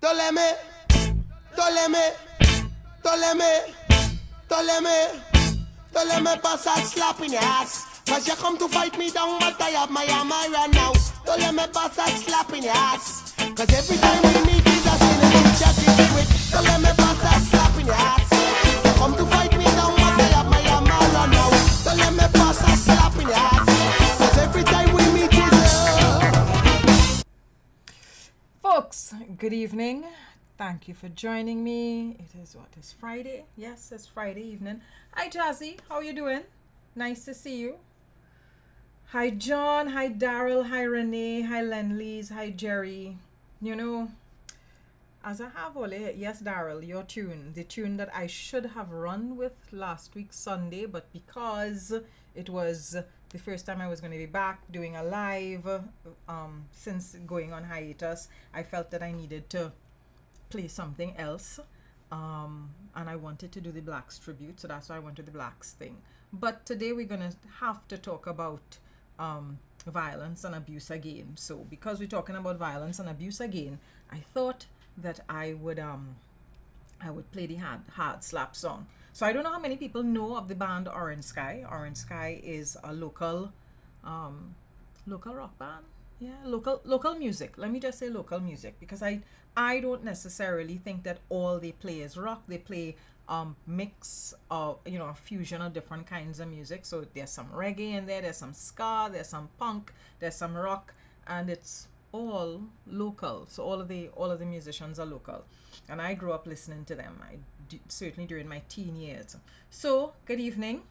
Toleme, toleme, toleme, toleme, toleme pass a slap in your ass. Cause you come to fight me down, but I have my armor right now. Toleme pass a slap in your ass. Cause every time we meet, it's a sin and you chat with. Toleme pass a slap in your ass. You come to fight me down, but I have my armor right now. Toleme pass a slap in your ass. Cause every time we meet, Folks, good evening. Thank you for joining me. It is what is Friday? Yes, it's Friday evening. Hi Jazzy, how you doing? Nice to see you. Hi John, hi Daryl, hi Renee, hi Lenleys, hi Jerry. You know, as I have all it, yes Daryl, your tune, the tune that I should have run with last week Sunday, but because it was the first time I was going to be back doing a live since going on hiatus, I felt that I needed to play something else, and I wanted to do the Blacks tribute, so that's why I went to the Blacks thing. But today we're going to have to talk about violence and abuse again. So because we're talking about violence and abuse again, I thought that I would play the hard slap song. So I don't know how many people know of the band Orange Sky. Orange Sky is a local rock band. Yeah, local music. Let me just say local music, because I don't necessarily think that all they play is rock. They play mix of, a fusion of different kinds of music. So there's some reggae in there, there's some ska, there's some punk, there's some rock, and it's all local. So all of the musicians are local, and I grew up listening to them. Certainly during my teen years. So good evening.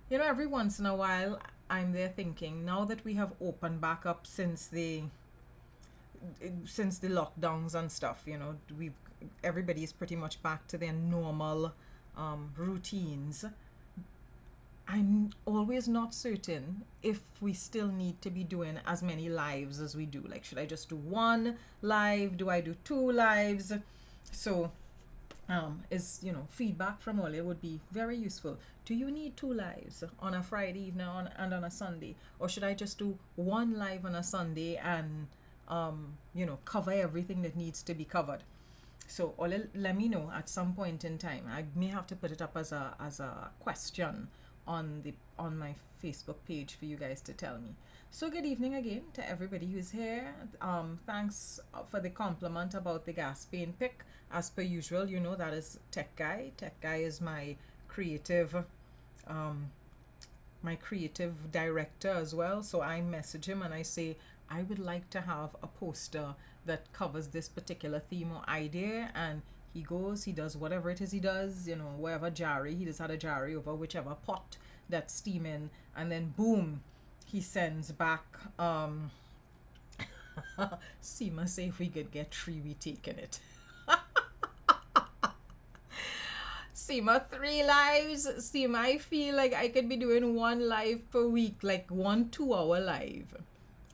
Every once in a while I'm there thinking, now that we have opened back up since the lockdowns and stuff, everybody is pretty much back to their normal routines. I'm always not certain if we still need to be doing as many lives as we do. Like, should I just do one live? Do I do two lives? So feedback from all it would be very useful. Do you need two lives on a Friday evening and on a Sunday, or should I just do one live on a Sunday and cover everything that needs to be covered? So let me know at some point in time. I may have to put it up as a question on my Facebook page for you guys to tell me. So good evening again to everybody who's here. Thanks for the compliment about the gas pain pick. As per usual, that is Tech Guy. Tech Guy is my creative director as well. So I message him and I say, I would like to have a poster that covers this particular theme or idea, and he goes, he does whatever it is he does, wherever he just had a jarry over whichever pot that's steaming, and then boom, he sends back Seema say if we could get 3, we taking it. Seema, 3 lives. Seema, I feel like I could be doing 1 live per week, like 1 2-hour live.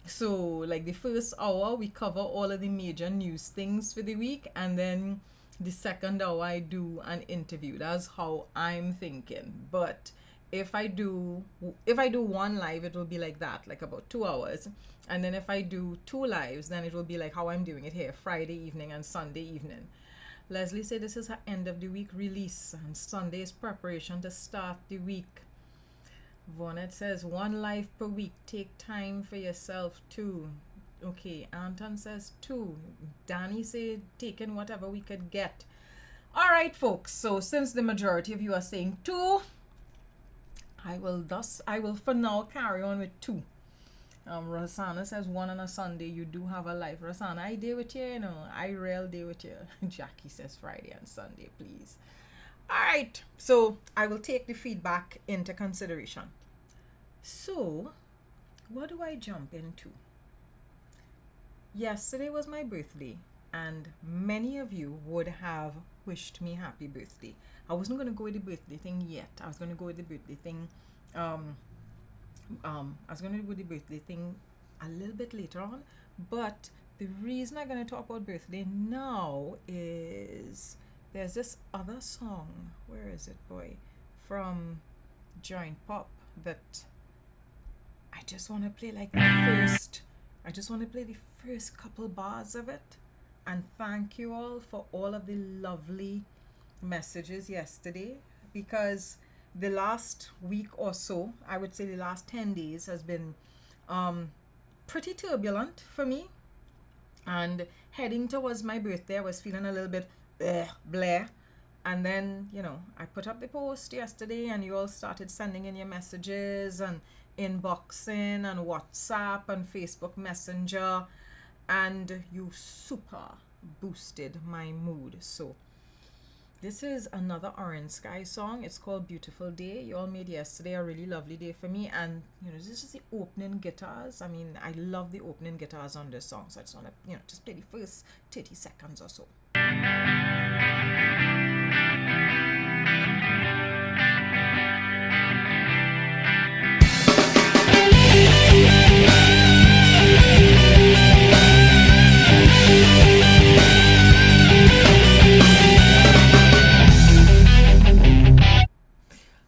So like the first hour we cover all of the major news things for the week, and then the second hour I do an interview. That's how I'm thinking. But if I do 1 live, it will be like that, like about 2 hours. And then if I do 2 lives, then it will be like how I'm doing it here, Friday evening and Sunday evening. Leslie said this is her end of the week release, and Sunday is preparation to start the week. Vonette says 1 live per week. Take time for yourself too. Okay, Anton says 2. Danny said taking whatever we could get. All right, folks. So since the majority of you are saying 2, I will for now carry on with 2. Rosanna says 1 on a Sunday. You do have a life. Rosanna, I deal with you, I real deal with you. Jackie says Friday and Sunday, please. All right. So I will take the feedback into consideration. So what do I jump into? Yesterday was my birthday, and many of you would have wished me happy birthday. I wasn't going to go with the birthday thing yet. I was going to go with the birthday thing a little bit later on, but the reason I'm going to talk about birthday now is there's this other song, where is it, boy, from Joint Pop that I just want to play like the first couple bars of it. and thank you all for all of the lovely messages yesterday, because the last week or so, I would say the last 10 days, has been pretty turbulent for me. And heading towards my birthday, I was feeling a little bit bleh. And then, I put up the post yesterday and you all started sending in your messages and inboxing and WhatsApp and Facebook Messenger, and you super boosted my mood. So this is another Orange Sky song. It's called Beautiful Day. You all made yesterday a really lovely day for me. And, this is the opening guitars. I mean, I love the opening guitars on this song. So I just want to, just play the first 30 seconds or so.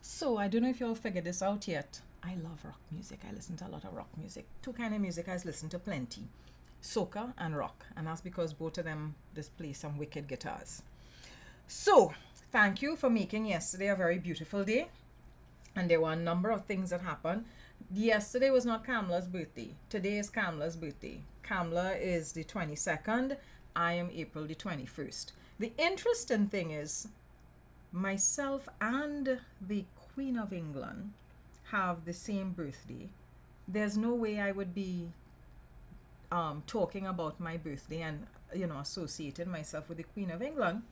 So I don't know if you all figured this out yet. I love rock music. I listen to a lot of rock music. Two kind of music I listen to plenty: soca and rock. And that's because both of them display some wicked guitars. So thank you for making yesterday a very beautiful day. And there were a number of things that happened. Yesterday was not Kamla's birthday. Today is Kamla's birthday. Kamla is the 22nd. I am April the 21st. The interesting thing is, myself and the Queen of England have the same birthday. There's no way I would be talking about my birthday and associating myself with the Queen of England,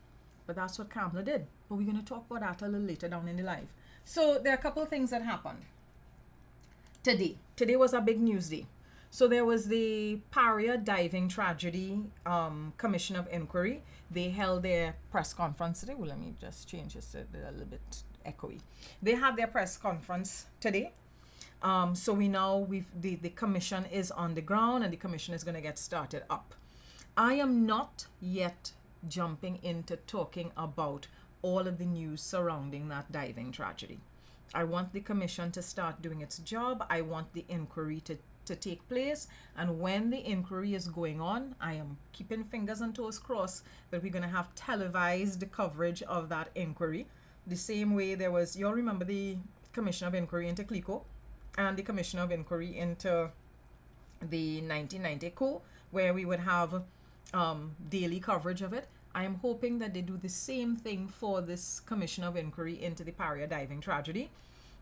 but that's what Kamla did. But we're going to talk about that a little later down in the live. So there are a couple of things that happened today. Today was a big news day. So there was the Paria diving tragedy commission of inquiry. They held their press conference today. Well, let me just change this a little bit echoey. They had their press conference today. So the commission is on the ground and the commission is going to get started up. I am not yet jumping into talking about all of the news surrounding that diving tragedy. I want the commission to start doing its job. I want the inquiry to take place, and when the inquiry is going on, I am keeping fingers and toes crossed that we're going to have televised coverage of that inquiry, the same way there was, you all remember the commission of inquiry into Clico and the commission of inquiry into the 1990 coup, where we would have daily coverage of it. I am hoping that they do the same thing for this commission of inquiry into the Paria diving tragedy,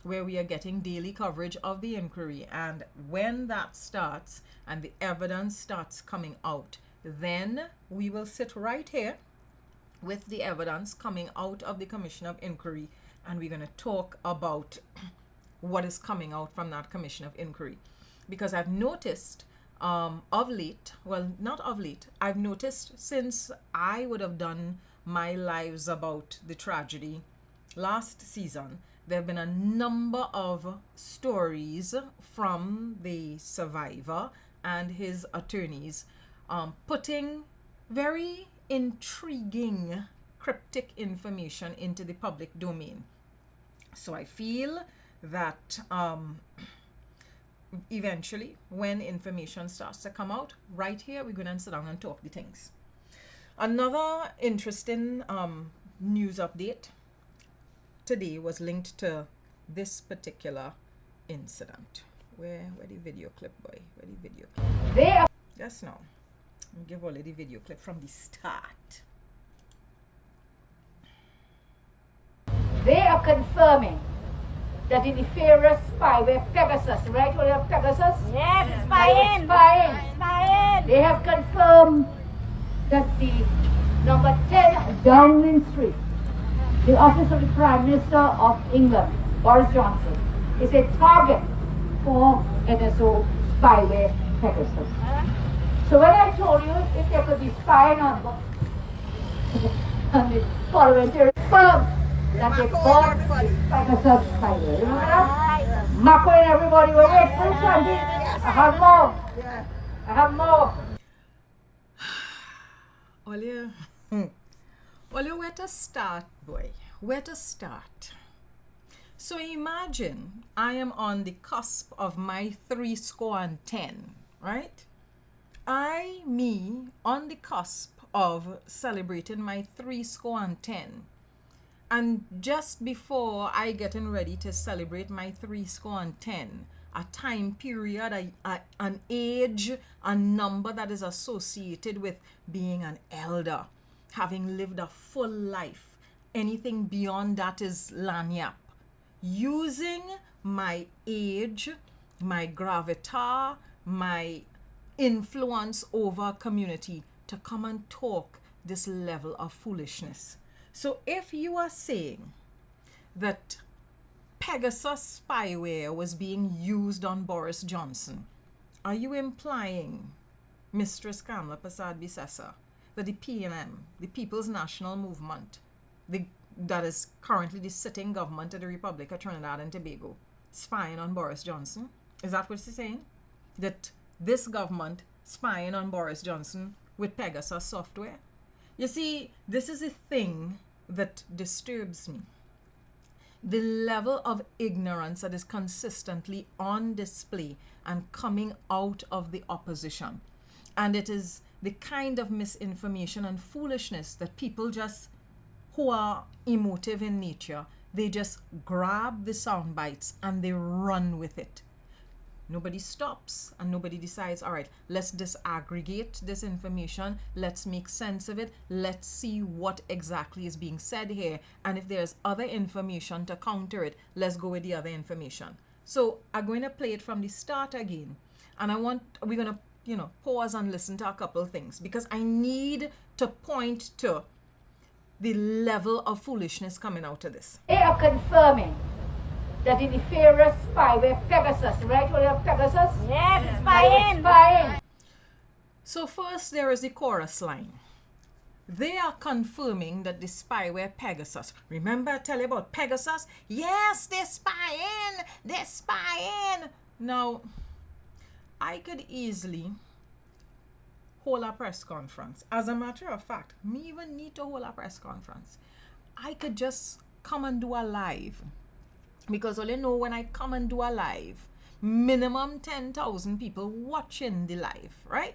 where we are getting daily coverage of the inquiry. And when that starts and the evidence starts coming out, then we will sit right here with the evidence coming out of the commission of inquiry, and we're going to talk about what is coming out from that commission of inquiry. Because I've noticed I've noticed since I would have done my lives about the tragedy last season, there have been a number of stories from the survivor and his attorneys putting very intriguing, cryptic information into the public domain. So I feel that eventually, when information starts to come out, right here, we're going to sit down and talk the things. Another interesting news update today was linked to this particular incident. Where the video clip, boy? Where the video clip? Yes, now. I'll give all the video clip from the start. They are confirming that the nefarious spyware Pegasus, right? What have Pegasus? Yes, spying. They have confirmed that the number 10 Downing Street, the office of the Prime Minister of England, Boris Johnson, is a target for NSO spyware Pegasus. So when I told you if there could be spying on the parliamentary firm, that they bought Pegasus spyware. Remember that? Marco and everybody were waiting for Sunday. I have more. I have more. Olio, where to start, boy? Where to start? So imagine I am on the cusp of my 70, right? Me, on the cusp of celebrating my 30. And just before I getting ready to celebrate my 30, a time period, an age, a number that is associated with being an elder, having lived a full life. Anything beyond that is lanyap. Using my age, my gravitas, my influence over community to come and talk this level of foolishness. So if you are saying that Pegasus spyware was being used on Boris Johnson, are you implying, Mistress Kamla Persad-Bissessar, that the PNM, the People's National Movement, that is currently the sitting government of the Republic of Trinidad and Tobago, spying on Boris Johnson? Is that what you're saying? That this government spying on Boris Johnson with Pegasus software? You see, this is a thing that disturbs me. The level of ignorance that is consistently on display and coming out of the opposition. And it is the kind of misinformation and foolishness that people just, who are emotive in nature, they just grab the sound bites and they run with it. Nobody stops and nobody decides, all right, let's disaggregate this information. Let's make sense of it. Let's see what exactly is being said here. And if there's other information to counter it, let's go with the other information. So I'm going to play it from the start again. And we're going to, pause and listen to a couple things because I need to point to the level of foolishness coming out of this. They are confirming that the nefarious spyware Pegasus, right? What have Pegasus? Yes, it's spying. Spying. So first there is the chorus line. They are confirming that the spyware Pegasus. Remember I tell you about Pegasus? Yes, they're spying. They're spying. Now, I could easily hold a press conference. As a matter of fact, me even need to hold a press conference. I could just come and do a live. Because all you know, when I come and do a live, minimum 10,000 people watching the live, right?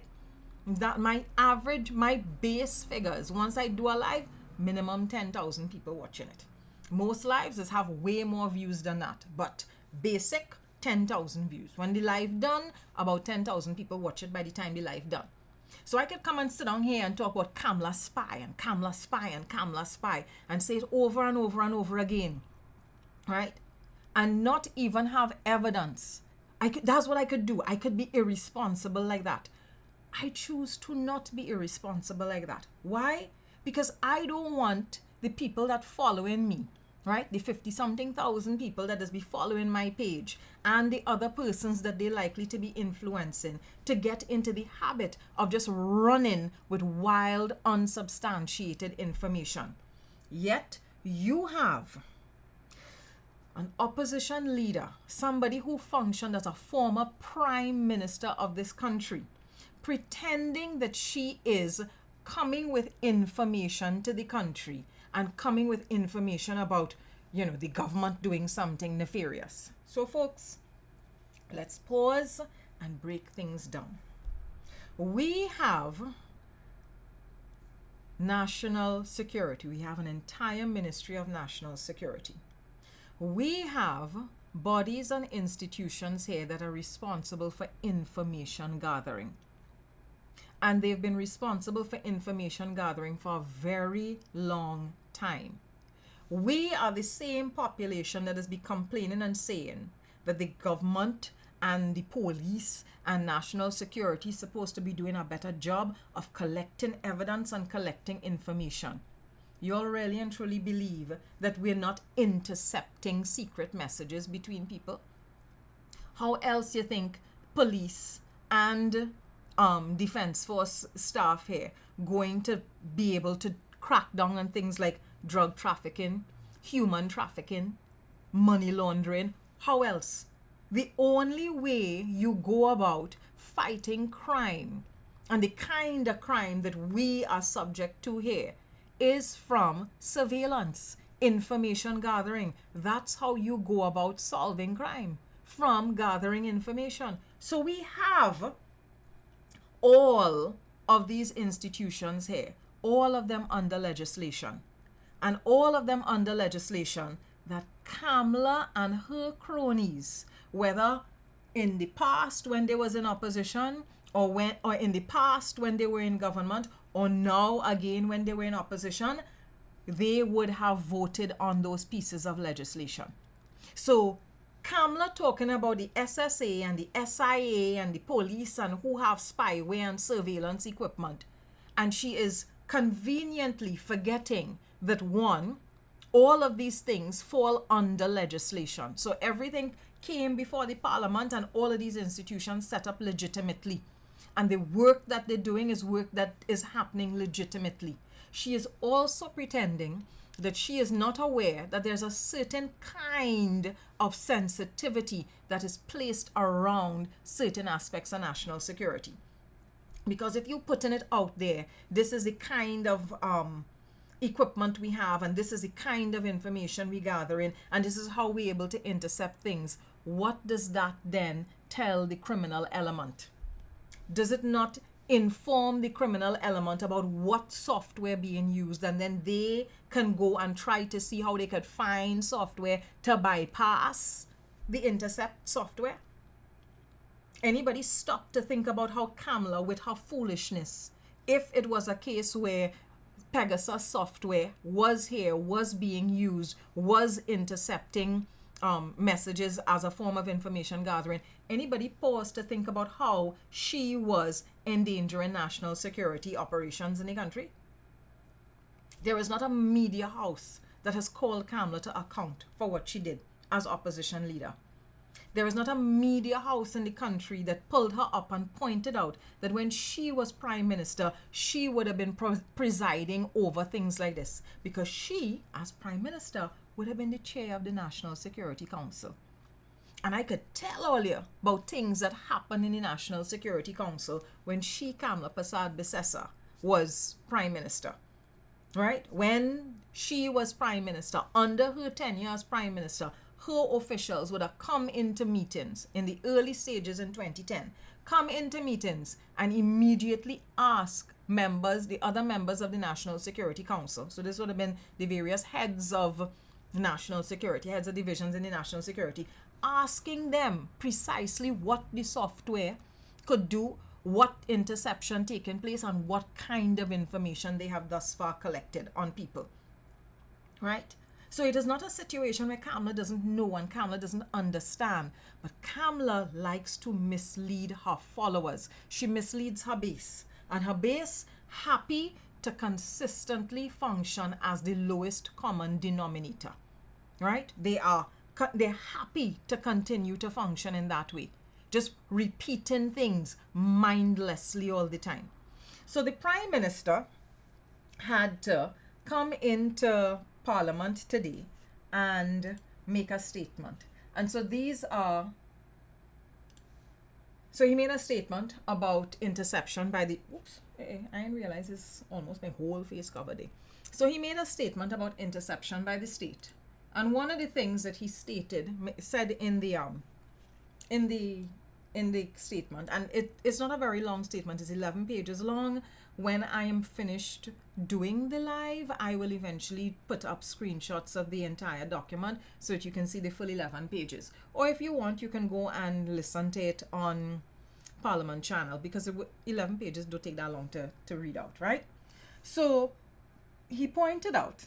That my average, my base figures, once I do a live, minimum 10,000 people watching it. Most lives just have way more views than that, but basic 10,000 views. When the live done, about 10,000 people watch it by the time the live done. So I could come and sit down here and talk about Kamla spy and Kamla spy and Kamla spy and say it over and over and over again, right? And not even have evidence. That's what I could do. I could be irresponsible like that. I choose to not be irresponsible like that. Why? Because I don't want the people that following me, right? The 50-something thousand people that is be following my page and the other persons that they're likely to be influencing to get into the habit of just running with wild, unsubstantiated information. Yet you have an opposition leader, somebody who functioned as a former prime minister of this country, pretending that she is coming with information to the country and coming with information about, the government doing something nefarious. So folks, let's pause and break things down. We have national security. We have an entire Ministry of National Security. We have bodies and institutions here that are responsible for information gathering. And they've been responsible for information gathering for a very long time. We are the same population that has been complaining and saying that the government and the police and national security is supposed to be doing a better job of collecting evidence and collecting information. You all really and truly believe that we're not intercepting secret messages between people? How else you think police and defense force staff here going to be able to crack down on things like drug trafficking, human trafficking, money laundering? How else? The only way you go about fighting crime and the kind of crime that we are subject to here is from surveillance, information gathering. That's how you go about solving crime, from gathering information. So we have all of these institutions here all of them under legislation. And all of them under legislation that Kamla and her cronies, whether in the past when they was in opposition, or in the past when they were in government, or now again when they were in opposition, they would have voted on those pieces of legislation. So Kamla talking about the SSA and the SIA and the police and who have spyware and surveillance equipment, and she is conveniently forgetting that one, all of these things fall under legislation. So everything came before the parliament and all of these institutions set up legitimately. And the work that they're doing is work that is happening legitimately. She is also pretending that she is not aware that there's a certain kind of sensitivity that is placed around certain aspects of national security. Because if you're putting it out there, this is the kind of equipment we have, and this is the kind of information we're gathering, and this is how we're able to intercept things, what does that then tell the criminal element? Does it not inform the criminal element about what software being used, and then they can go and try to see how they could find software to bypass the intercept software? Anybody stop to think about how Kamla, with her foolishness, if it was a case where Pegasus software was here, was being used, was intercepting messages as a form of information gathering, anybody pause to think about how she was endangering national security operations in the country? There is not a media house that has called Kamla to account for what she did as opposition leader. There is not a media house in the country that pulled her up and pointed out that when she was prime minister, she would have been presiding over things like this, because she, as prime minister, would have been the chair of the National Security Council. And I could tell all you about things that happened in the National Security Council when she, Kamla Prasad Bissessa, was prime minister. Right? When she was prime minister, under her tenure as prime minister, her officials would have come into meetings in the early stages in 2010, come into meetings and immediately ask members, the other members of the National Security Council. So this would have been the various heads of national security, heads of divisions in the national security, asking them precisely what the software could do, what interception taking place, and what kind of information they have thus far collected on people. Right? So it is not a situation where Kamla doesn't know and Kamla doesn't understand, but Kamla likes to mislead her followers. She misleads her base, and her base happy to consistently function as the lowest common denominator. Right? They're happy to continue to function in that way, just repeating things mindlessly all the time. So the prime minister had to come into Parliament today and make a statement. And so so he made a statement about interception by the, I didn't realize it's almost my whole face covered there. So he made a statement about interception by the state. And one of the things that he said in the statement, and it's not a very long statement, it's 11 pages long. When I am finished doing the live, I will eventually put up screenshots of the entire document so that you can see the full 11 pages. Or if you want, you can go and listen to it on Parliament channel, because 11 pages don't take that long to read out, right? So he pointed out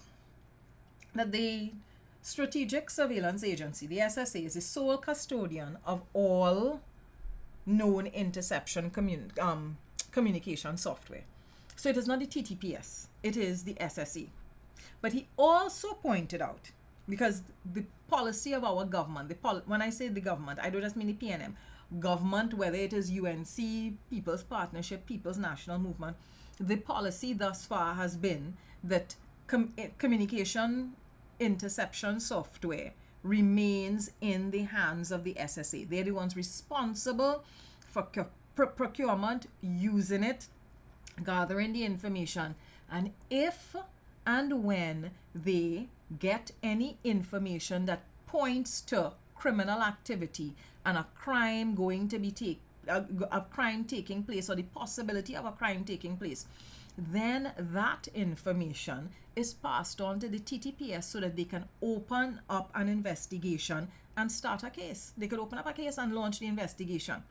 that the Strategic Surveillance Agency, the SSA, is the sole custodian of all known interception communication software. So it is not the TTPS, it is the SSA. But he also pointed out, because the policy of our government, when I say the government, I don't just mean the PNM, government, whether it is UNC, People's Partnership, People's National Movement, the policy thus far has been that communication interception software remains in the hands of the SSA. They're the ones responsible for procurement, using it, gathering the information, and if and when they get any information that points to criminal activity and a crime going to be a crime taking place, or the possibility of a crime taking place, then that information is passed on to the TTPS so that they can open up an investigation and start a case. They could open up a case and launch the investigation.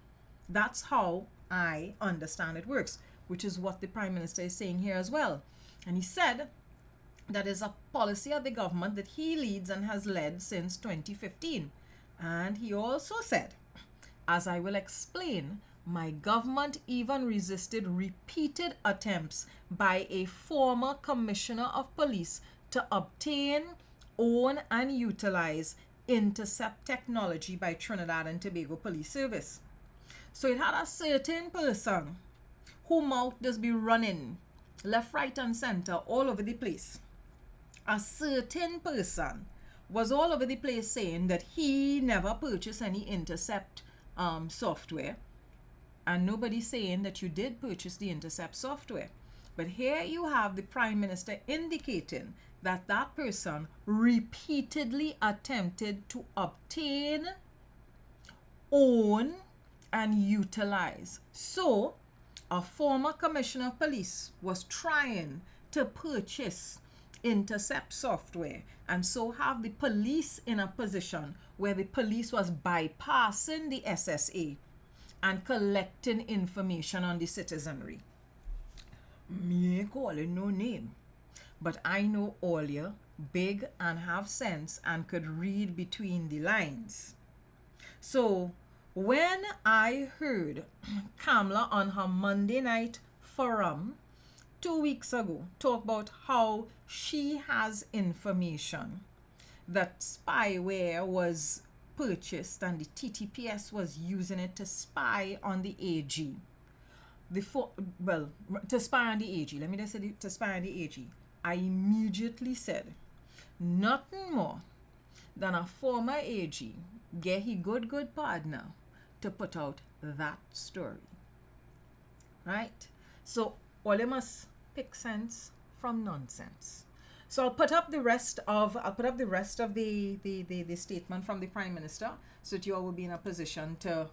That's how I understand it works, which is what the Prime Minister is saying here as well. And he said that is a policy of the government that he leads and has led since 2015. And he also said, as I will explain, my government even resisted repeated attempts by a former commissioner of police to obtain, own, and utilize intercept technology by Trinidad and Tobago Police Service. So it had a certain person who mouth just be running left, right, and center all over the place. A certain person was all over the place saying that he never purchased any intercept software, and nobody saying that you did purchase the intercept software. But here you have the Prime Minister indicating that that person repeatedly attempted to obtain, own, and utilize. So a former commissioner of police was trying to purchase intercept software, and so have the police in a position where the police was bypassing the SSA and collecting information on the citizenry. Me ain't calling no name, but I know all you big and have sense and could read between the lines. So when I heard Kamla on her Monday night forum 2 weeks ago talk about how she has information that spyware was purchased and the TTPS was using it to spy on the AG. To spy on the AG. Let me just say to spy on the AG. I immediately said, nothing more than a former AG get his good partner to put out that story. Right? So all you must pick sense from nonsense. So I'll put up the rest of the statement from the Prime Minister so that you all will be in a position to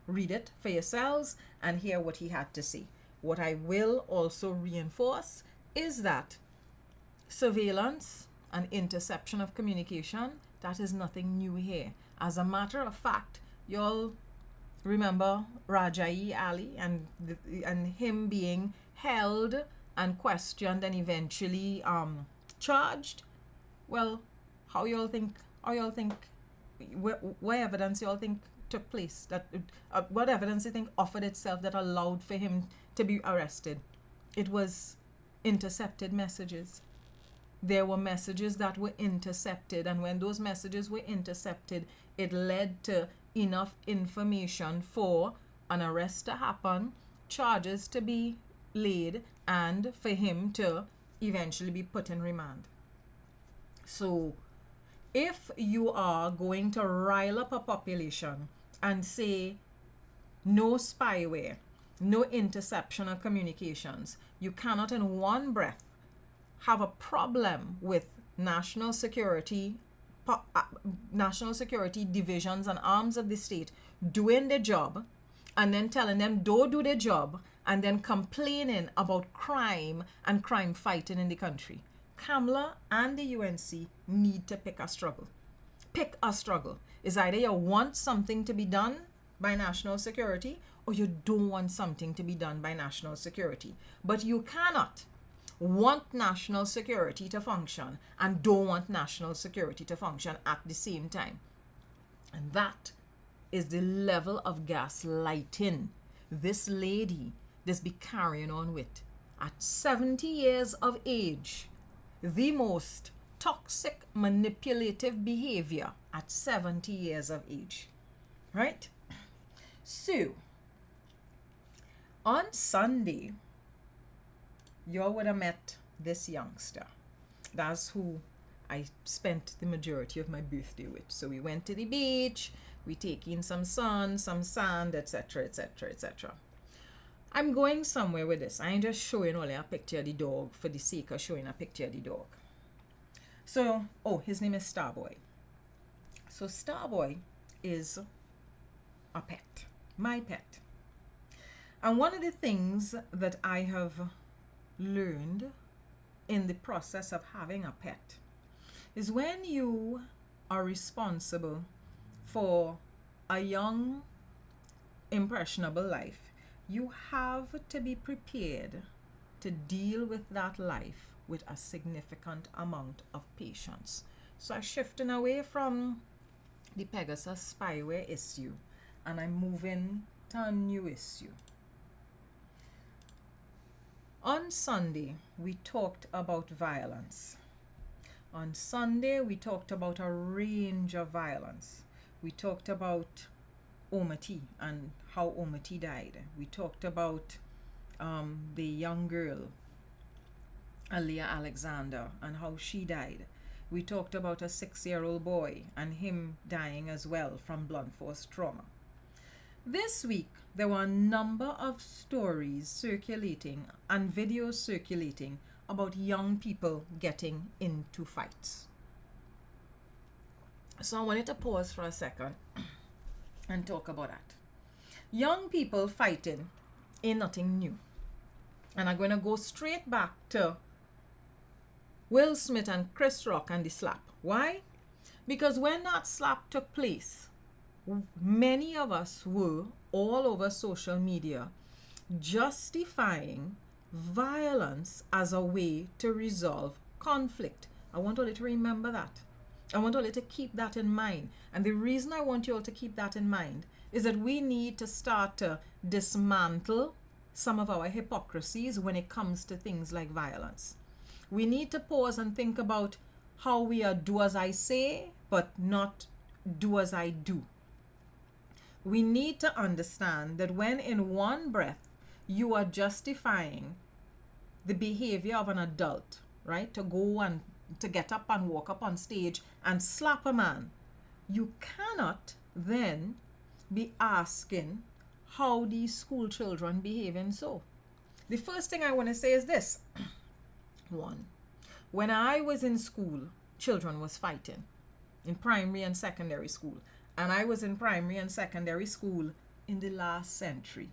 read it for yourselves and hear what he had to say. What I will also reinforce is that surveillance and interception of communication, that is nothing new here. As a matter of fact, y'all remember Rajai Ali and him being held and questioned and eventually charged? Well, how y'all think what evidence y'all think took place, that what evidence you think offered itself that allowed for him to be arrested? It was intercepted messages. There were messages that were intercepted, and when those messages were intercepted, it led to enough information for an arrest to happen, charges to be laid, and for him to eventually be put in remand. So if you are going to rile up a population and say no spyware, no interception of communications, you cannot in one breath have a problem with national security divisions and arms of the state doing their job, and then telling them don't do their job, and then complaining about crime and crime fighting in the country. Kamla and the UNC need to pick a struggle. Pick a struggle. It's either you want something to be done by national security or you don't want something to be done by national security. But you cannot want national security to function and don't want national security to function at the same time. And that is the level of gaslighting this lady be carrying on with. At 70 years of age, the most toxic, manipulative behavior at 70 years of age. Right? So, on Sunday, you would have met this youngster. That's who I spent the majority of my birthday with. So we went to the beach, we take in some sun, some sand, etc., etc., etc. I'm going somewhere with this. I ain't just showing only a picture of the dog for the sake of showing a picture of the dog. So, his name is Starboy. So Starboy is a pet, my pet. And one of the things that I have learned in the process of having a pet is when you are responsible for a young, impressionable life, you have to be prepared to deal with that life with a significant amount of patience. So I'm shifting away from the Pegasus spyware issue and I'm moving to a new issue. On Sunday, we talked about violence. On Sunday, we talked about a range of violence. We talked about Omati and how Omati died. We talked about the young girl, Alia Alexander, and how she died. We talked about a 6-year-old boy and him dying as well from blunt force trauma. This week, there were a number of stories circulating and videos circulating about young people getting into fights. So I wanted to pause for a second and talk about that. Young people fighting ain't nothing new. And I'm going to go straight back to Will Smith and Chris Rock and the slap. Why? Because when that slap took place, many of us were all over social media justifying violence as a way to resolve conflict. I want all you to remember that. I want all you to keep that in mind. And the reason I want you all to keep that in mind is that we need to start to dismantle some of our hypocrisies when it comes to things like violence. We need to pause and think about how we are do as I say, but not do as I do. We need to understand that when in one breath you are justifying the behavior of an adult, right, to go and to get up and walk up on stage and slap a man, you cannot then be asking how these school children behaving so. The first thing I want to say is this. One, when I was in school, children was fighting in primary and secondary school. And I was in primary and secondary school in the last century.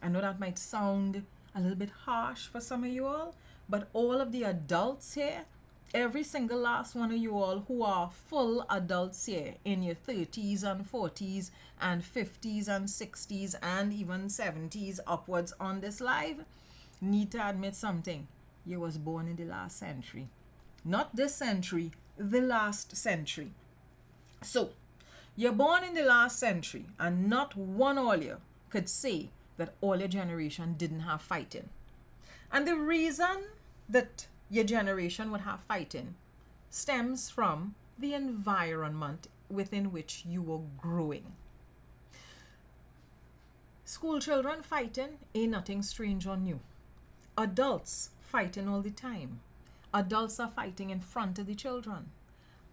I know that might sound a little bit harsh for some of you all, but all of the adults here, every single last one of you all who are full adults here in your 30s and 40s and 50s and 60s and even 70s upwards on this live, need to admit something. You was born in the last century. Not this century, the last century. So, you're born in the last century, and not one all you could say that all your generation didn't have fighting. And the reason that your generation would have fighting stems from the environment within which you were growing. School children fighting ain't nothing strange or new. Adults fighting all the time. Adults are fighting in front of the children.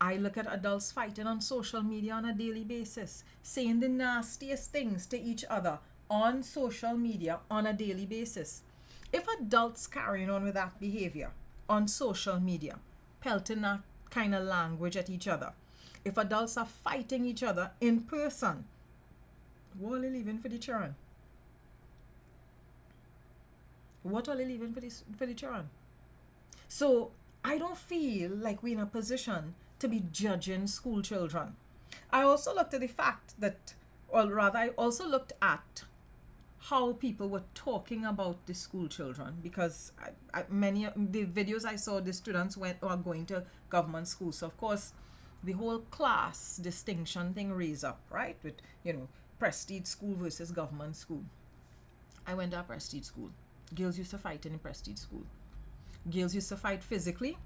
I look at adults fighting on social media on a daily basis, saying the nastiest things to each other on social media on a daily basis. If adults carrying on with that behavior on social media, pelting that kind of language at each other, if adults are fighting each other in person, what are they leaving for the children? What are they leaving for the children? So I don't feel like we're in a position to be judging school children. I also looked at the fact that, or rather, I also looked at how people were talking about the school children, because many of the videos I saw, the students were going to government schools. So of course, the whole class distinction thing raised up, right? With, prestige school versus government school. I went to a prestige school. Girls used to fight in a prestige school. Girls used to fight physically,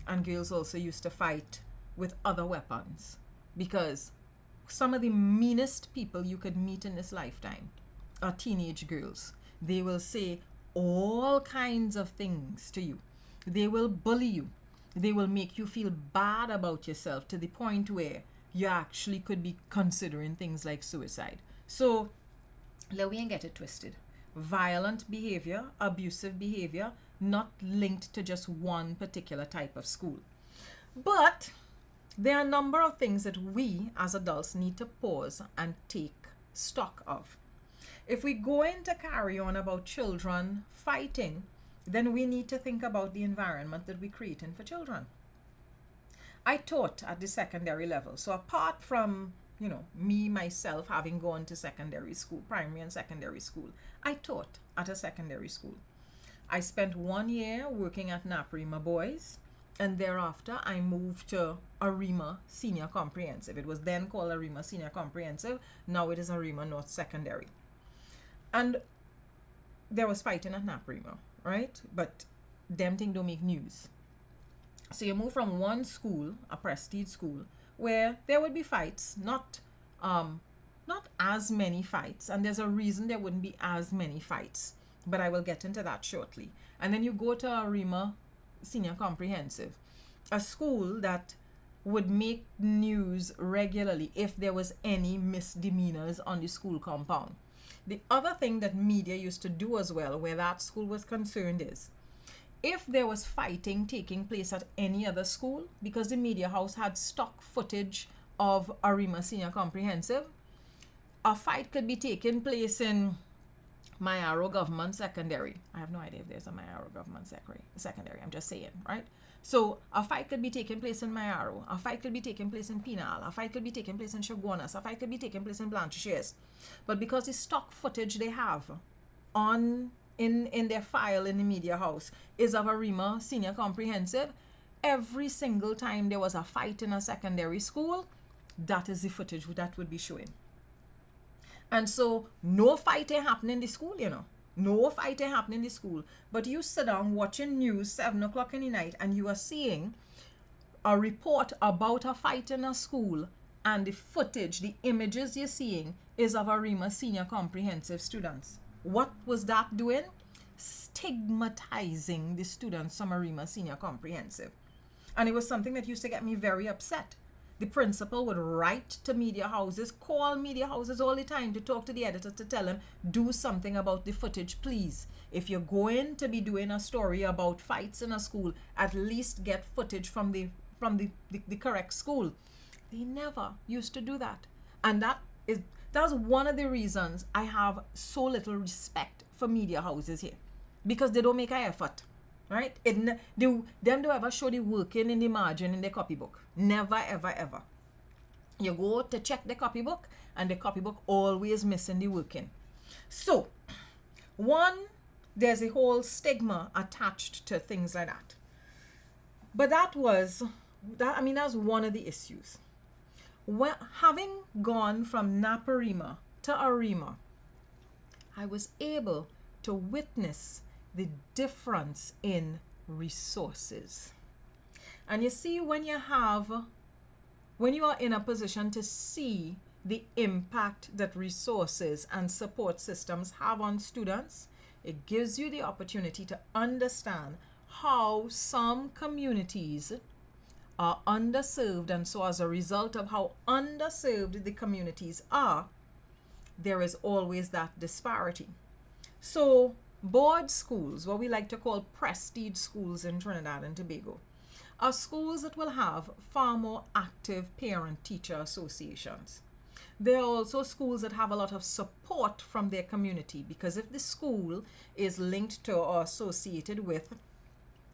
and girls also used to fight with other weapons, because some of the meanest people you could meet in this lifetime are teenage girls. They will say all kinds of things to you. They will bully you. They will make you feel bad about yourself to the point where you actually could be considering things like suicide. So let me get it twisted. Violent behavior, abusive behavior, not linked to just one particular type of school. But there are a number of things that we as adults need to pause and take stock of. If we go in to carry on about children fighting then we need to think about the environment that we're creating for children. I taught at the secondary level. So apart from, me, myself, having gone to secondary school, primary and secondary school, I taught at a secondary school. I spent 1 year working at Naparima Boys, and thereafter I moved to Arima Senior Comprehensive. It was then called Arima Senior Comprehensive. Now it is Arima North Secondary. And there was fighting at Naparima, right? But them thing don't make news. So you move from one school, a prestige school, where there would be fights, not as many fights, and there's a reason there wouldn't be as many fights, but I will get into that shortly. And then you go to Arima Senior Comprehensive, a school that would make news regularly if there was any misdemeanors on the school compound. The other thing that media used to do as well, where that school was concerned, is if there was fighting taking place at any other school, because the media house had stock footage of Arima Senior Comprehensive, a fight could be taking place in Mayaro Government Secondary. I have no idea if there's a Mayaro Government Secondary. I'm just saying, right? So a fight could be taking place in Mayaro. A fight could be taking place in Pinal. A fight could be taking place in Shogunas. A fight could be taking place in Blanchisseuse. But because the stock footage they have in their file in the media house is of Arima Senior Comprehensive, every single time there was a fight in a secondary school, that is the footage that would be showing. And so no fighting happening in the school, no fighting happening in the school, but you sit down watching news 7 o'clock in the night and you are seeing a report about a fight in a school, and the footage, the images you're seeing is of Arima Senior Comprehensive students. What was that doing? Stigmatizing the students from Arima Senior Comprehensive. And it was something that used to get me very upset. The principal would write to media houses, call media houses all the time to talk to the editor to tell them, do something about the footage, please. If you're going to be doing a story about fights in a school, at least get footage from the correct school. They never used to do that. And that's one of the reasons I have so little respect for media houses here, because they don't make an effort, right? Them don't ever show the working in the margin in the copybook. Never, ever, ever. You go to check the copybook, and the copybook always missing the working. So, there's a whole stigma attached to things like that. But that's one of the issues. Well, having gone from Naparima to Arima, I was able to witness the difference in resources. And you see, when you are in a position to see the impact that resources and support systems have on students, it gives you the opportunity to understand how some communities are underserved, and so as a result of how underserved the communities are, there is always that disparity. So board schools, what we like to call prestige schools in Trinidad and Tobago, are schools that will have far more active parent-teacher associations. There are also schools that have a lot of support from their community, because if the school is linked to or associated with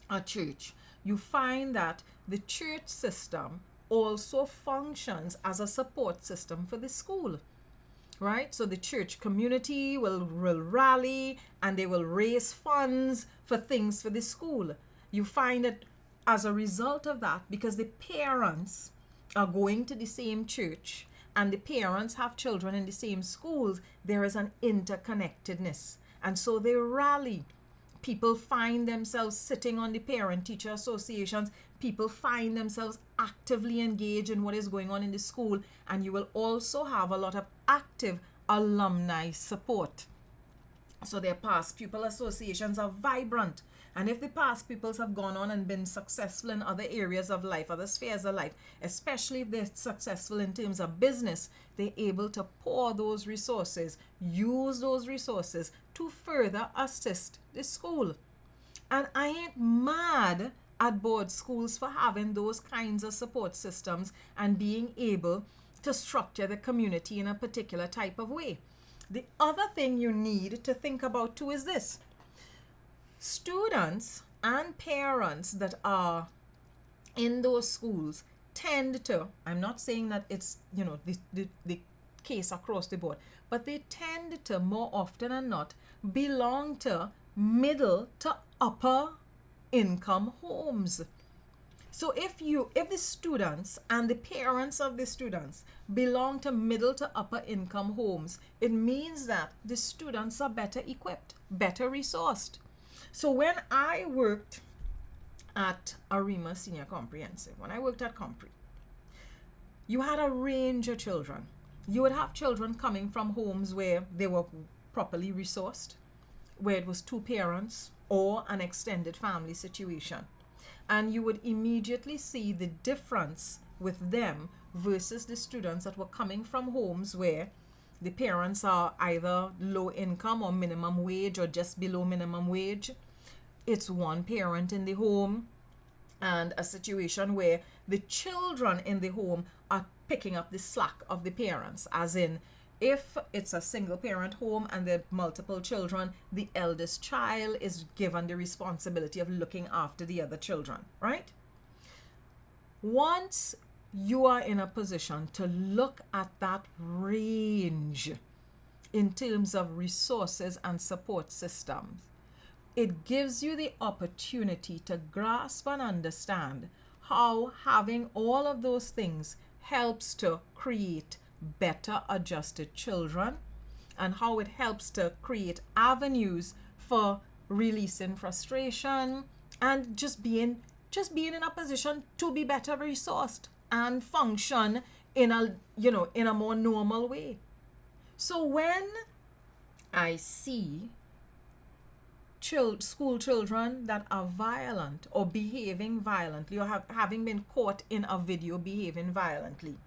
a church, you find that the church system also functions as a support system for the school, right? So the church community will rally and they will raise funds for things for the school. You find that as a result of that, because the parents are going to the same church and the parents have children in the same schools, there is an interconnectedness. And so they rally. People find themselves sitting on the parent-teacher associations. People find themselves actively engaged in what is going on in the school. And you will also have a lot of active alumni support. So their past pupil associations are vibrant. And if the past pupils have gone on and been successful in other areas of life, other spheres of life, especially if they're successful in terms of business, they're able to pour those resources, use those resources to further assist the school. And I ain't mad at board schools for having those kinds of support systems and being able to structure the community in a particular type of way. The other thing you need to think about too is this. students and parents that are in those schools tend to, I'm not saying that it's, the case across the board, but they tend to more often than not belong to middle to upper income homes. So if the students and the parents of the students belong to middle to upper income homes, it means that the students are better equipped, better resourced. So when I worked at Arima Senior Comprehensive, when I worked at Compre, you had a range of children. You would have children coming from homes where they were properly resourced, where it was two parents or an extended family situation. And you would immediately see the difference with them versus the students that were coming from homes where the parents are either low income or minimum wage or just below minimum wage. It's one parent in the home, and a situation where the children in the home are picking up the slack of the parents, as in, if it's a single parent home and there are multiple children, the eldest child is given the responsibility of looking after the other children, right? Once you are in a position to look at that range in terms of resources and support systems, it gives you the opportunity to grasp and understand how having all of those things helps to create better adjusted children, and how it helps to create avenues for releasing frustration and just being in a position to be better resourced and function in a more normal way. So when I see school children that are violent or behaving violently or having been caught in a video behaving violently,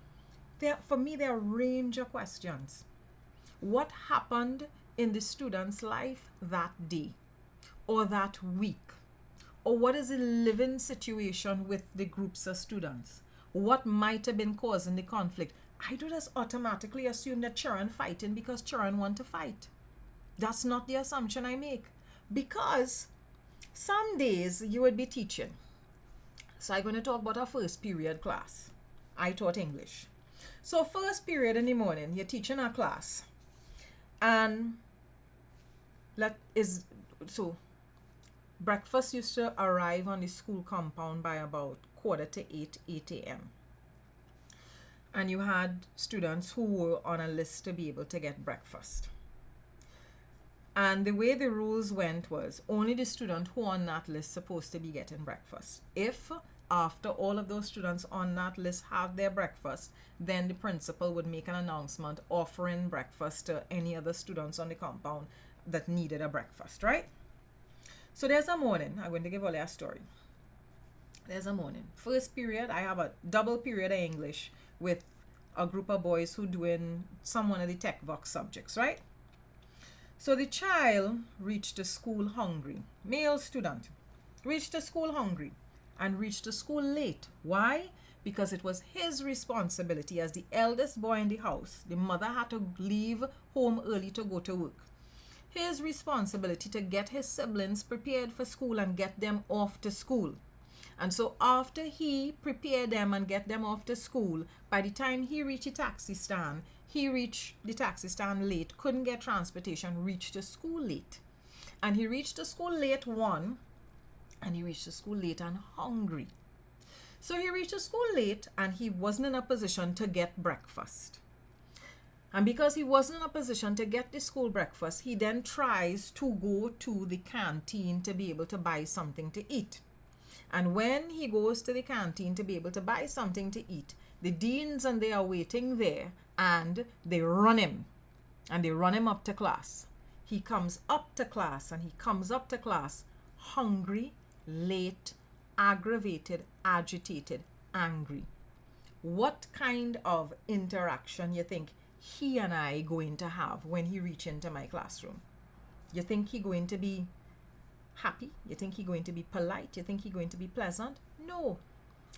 for me, there are a range of questions. What happened in the student's life that day or that week? Or what is the living situation with the groups of students? What might have been causing the conflict? I do just automatically assume that children fighting because children want to fight. That's not the assumption I make. Because some days you would be teaching. So I'm going to talk about our first period class. I taught English. So first period in the morning, you're teaching a class. And breakfast used to arrive on the school compound by about 7:45, 8 a.m. And you had students who were on a list to be able to get breakfast. And the way the rules went was only the student who on that list supposed to be getting breakfast. If after all of those students on that list have their breakfast, then the principal would make an announcement offering breakfast to any other students on the compound that needed a breakfast, right? So there's a morning. I'm going to give all a story. There's a morning. First period, I have a double period of English with a group of boys who doing some one of the tech vox subjects, right? So the child reached the school hungry. Male student reached the school hungry and reached the school late. Why? Because it was his responsibility as the eldest boy in the house. The mother had to leave home early to go to work. His responsibility to get his siblings prepared for school and get them off to school. And so after he prepared them and get them off to school, by the time he reached the taxi stand, he reached the taxi stand late, couldn't get transportation, reached the school late. And he reached the school late and he reached the school late and hungry. So he reached the school late and he wasn't in a position to get breakfast. And because he wasn't in a position to get the school breakfast, he then tries to go to the canteen to be able to buy something to eat. And when he goes to the canteen to be able to buy something to eat, the deans and they are waiting there and they run him. And they run him up to class. He comes up to class and he comes up to class hungry, late, aggravated, agitated, angry. What kind of interaction you think he and I going to have when he reach into my classroom? You think he going to be happy? You think he going to be polite? You think he going to be pleasant? No.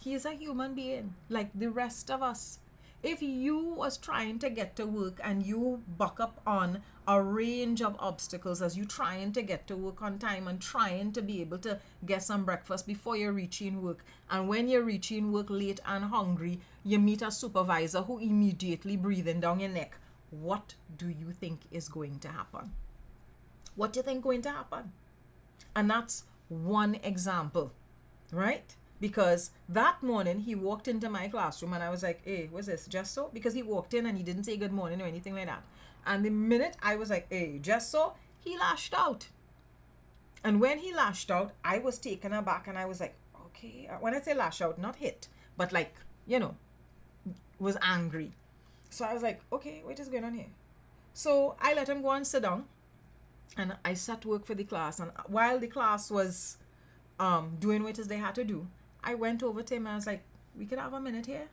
He is a human being like the rest of us. If you was trying to get to work and you buck up on a range of obstacles as you trying to get to work on time and trying to be able to get some breakfast before you're reaching work, and when you're reaching work late and hungry, you meet a supervisor who immediately breathing down your neck, what do you think is going to happen? What do you think going to happen? And that's one example, right? Because that morning he walked into my classroom and I was like, hey, what's this, just so? Because he walked in and he didn't say good morning or anything like that. And the minute I was like, hey, just so, he lashed out. And when he lashed out, I was taken aback and I was like, okay. When I say lash out, not hit, but like, was angry. So I was like, okay, what is going on here? So I let him go and sit down and I sat to work for the class. And while the class was doing what it is they had to do, I went over to him and I was like, we could have a minute here.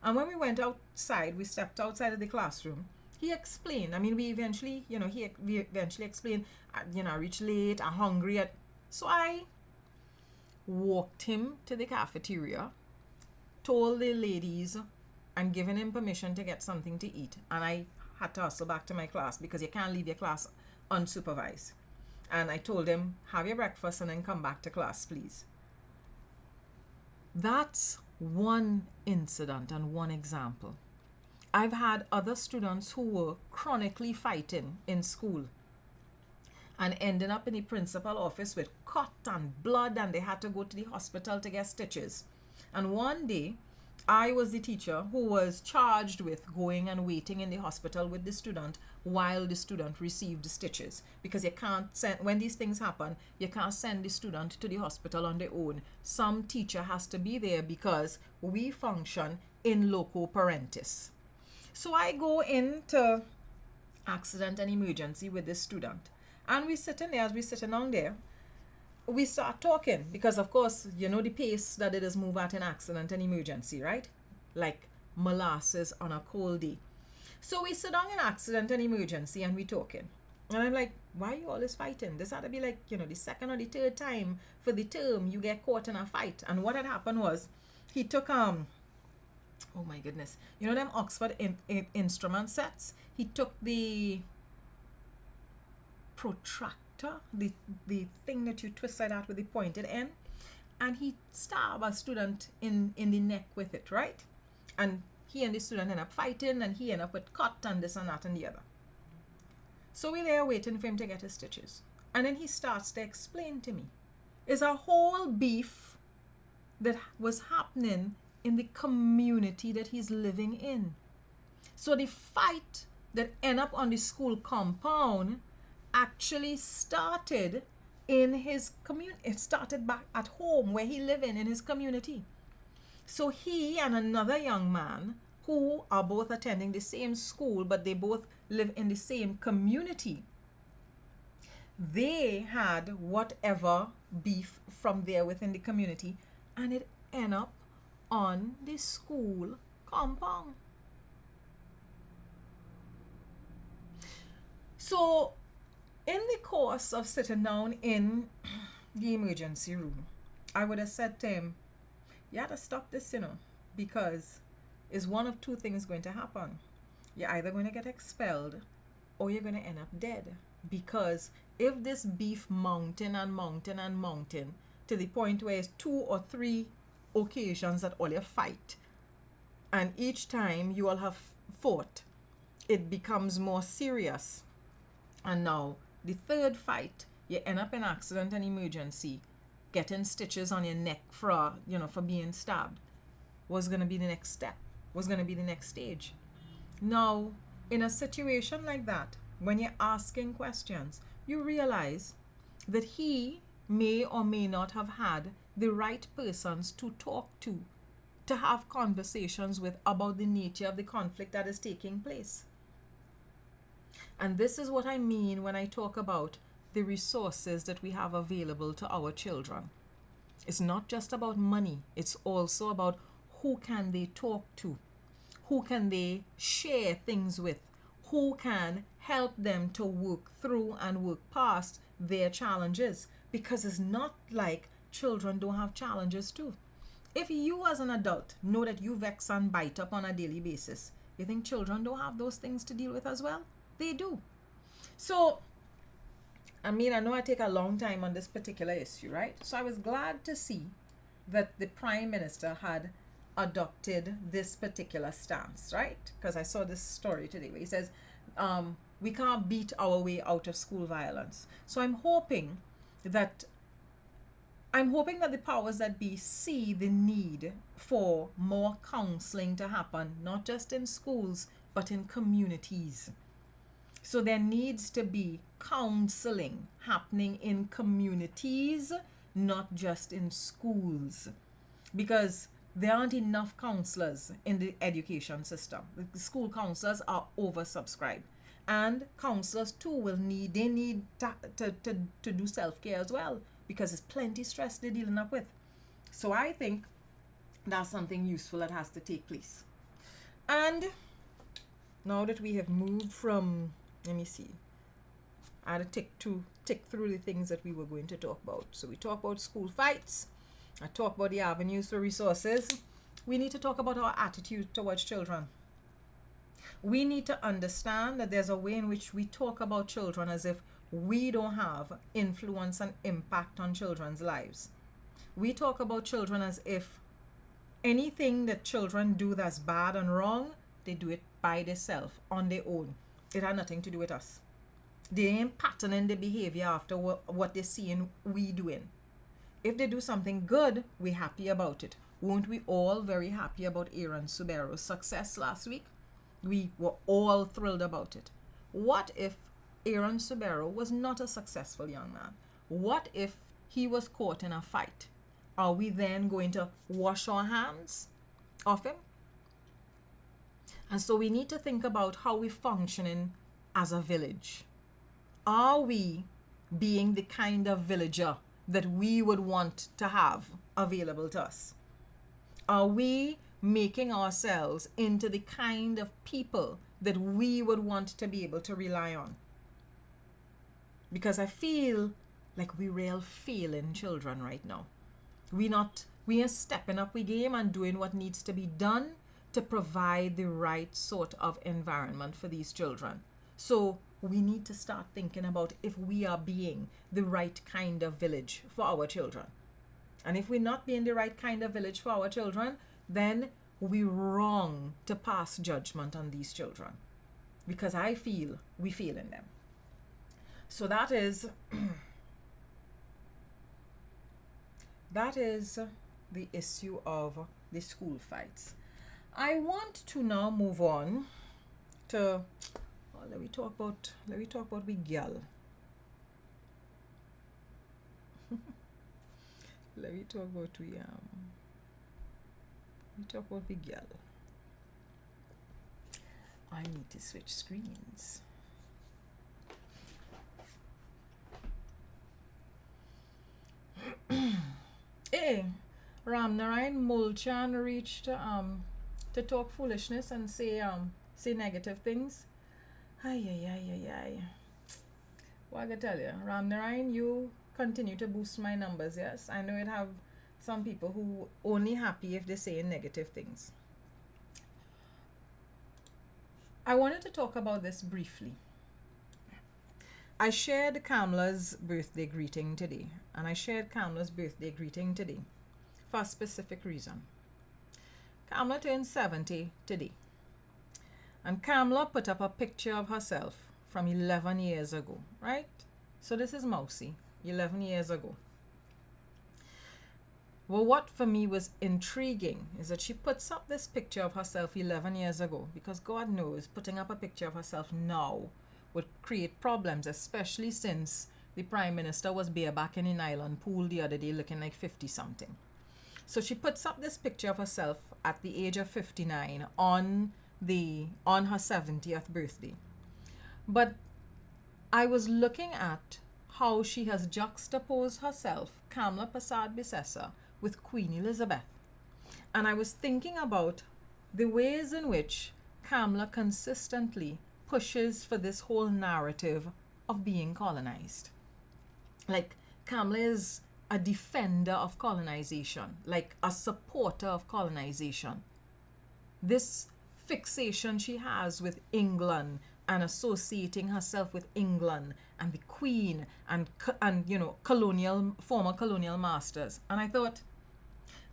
And when we went outside, we stepped outside of the classroom, he explained. I mean, we eventually explained, I reached late, I'm hungry. So I walked him to the cafeteria, told the ladies, and given him permission to get something to eat. And I had to hustle back to my class because you can't leave your class unsupervised. And I told him, have your breakfast and then come back to class, please. That's one incident and one example. I've had other students who were chronically fighting in school and ending up in the principal office with cut and blood, and they had to go to the hospital to get stitches. And one day, I was the teacher who was charged with going and waiting in the hospital with the student while the student received the stitches. Because you can't send, when these things happen, you can't send the student to the hospital on their own. Some teacher has to be there because we function in loco parentis. So I go into accident and emergency with this student. And we sitting there, as we sitting down there, we start talking because, of course, you know the pace that it is move at in accident and emergency, right? Like molasses on a cold day. So we sit down in accident and emergency and we talking. And I'm like, why are you always fighting? This had to be like, the second or the third time for the term you get caught in a fight. And what had happened was he took, oh my goodness, them Oxford instrument sets? He took the protractor, the thing that you twist like that with the pointed end, and he stabbed a student in the neck with it, right? And he and the student end up fighting, and he end up with cut and this and that and the other. So we're there waiting for him to get his stitches. And then he starts to explain to me. It's a whole beef that was happening in the community that he's living in. So the fight that end up on the school compound actually started in his community. It started back at home where he lived in his community. So he and another young man who are both attending the same school, but they both live in the same community, they had whatever beef from there within the community, and it ended up on the school compound. So in the course of sitting down in the emergency room, I would have said to him, you have to stop this, because it's one of two things going to happen. You're either going to get expelled or you're going to end up dead. Because if this beef mounting and mounting and mounting to the point where it's 2 or 3 occasions that all you fight, and each time you all have fought, it becomes more serious. And now the third fight, you end up in accident and emergency, getting stitches on your neck for being stabbed, was going to be the next step, was going to be the next stage. Now, in a situation like that, when you're asking questions, you realize that he may or may not have had the right persons to talk to have conversations with about the nature of the conflict that is taking place. And this is what I mean when I talk about the resources that we have available to our children. It's not just about money. It's also about who can they talk to, who can they share things with, who can help them to work through and work past their challenges. Because it's not like children don't have challenges too. If you as an adult know that you vex and bite up on a daily basis, you think children don't have those things to deal with as well? They do. So, I mean, I know I take a long time on this particular issue, right? So I was glad to see that the Prime Minister had adopted this particular stance, right? Because I saw this story today where he says, we can't beat our way out of school violence. So I'm hoping that the powers that be see the need for more counseling to happen, not just in schools, but in communities. So there needs to be counseling happening in communities, not just in schools, because there aren't enough counselors in the education system. The school counselors are oversubscribed, and counselors too need to do self-care as well, because there's plenty stress they're dealing up with. So I think that's something useful that has to take place. And now that we have moved from, let me see, I had to tick through the things that we were going to talk about. So we talk about school fights, I talk about the avenues for resources. We need to talk about our attitude towards children. We need to understand that there's a way in which we talk about children as if we don't have influence and impact on children's lives. We talk about children as if anything that children do that's bad and wrong, they do it by themselves, on their own. It had nothing to do with us. They ain't patterning the behavior after what they're seeing we doing. If they do something good, we're happy about it. Weren't we all very happy about Aaron Subero's success last week? We were all thrilled about it. What if Aaron Subero was not a successful young man? What if he was caught in a fight? Are we then going to wash our hands of him? And so we need to think about how we're functioning as a village. Are we being the kind of villager that we would want to have available to us? Are we making ourselves into the kind of people that we would want to be able to rely on? Because I feel like we real failing children right now. We are stepping up the game and doing what needs to be done to provide the right sort of environment for these children. So we need to start thinking about if we are being the right kind of village for our children. And if we're not being the right kind of village for our children, then we're wrong to pass judgment on these children, because I feel we fail in them. So that is the issue of the school fights. I want to now move on to let me talk about we girl. Let me talk about we talk about the girl. I need to switch screens. Hey, Ramnarayan Mulchan reached to talk foolishness and say negative things. Ay. What I gotta tell you, Ramnarayan, you continue to boost my numbers. Yes, I know it have some people who only happy if they say negative things. I wanted to talk about this briefly. I shared Kamla's birthday greeting today, and I shared Kamla's birthday greeting today for a specific reason. Kamla turned 70 today, and Kamla put up a picture of herself from 11 years ago, right? So this is Mousy, 11 years ago. Well, what for me was intriguing is that she puts up this picture of herself 11 years ago, because God knows putting up a picture of herself now would create problems, especially since the Prime Minister was bareback in an island pool the other day looking like 50-something. So she puts up this picture of herself at the age of 59 on her 70th birthday. But I was looking at how she has juxtaposed herself, Kamla Prasad Bisesa, with Queen Elizabeth. And I was thinking about the ways in which Kamla consistently pushes for this whole narrative of being colonized. Like, Kamla is a defender of colonization, like a supporter of colonization. This fixation she has with England and associating herself with England and the Queen and former colonial masters. And I thought,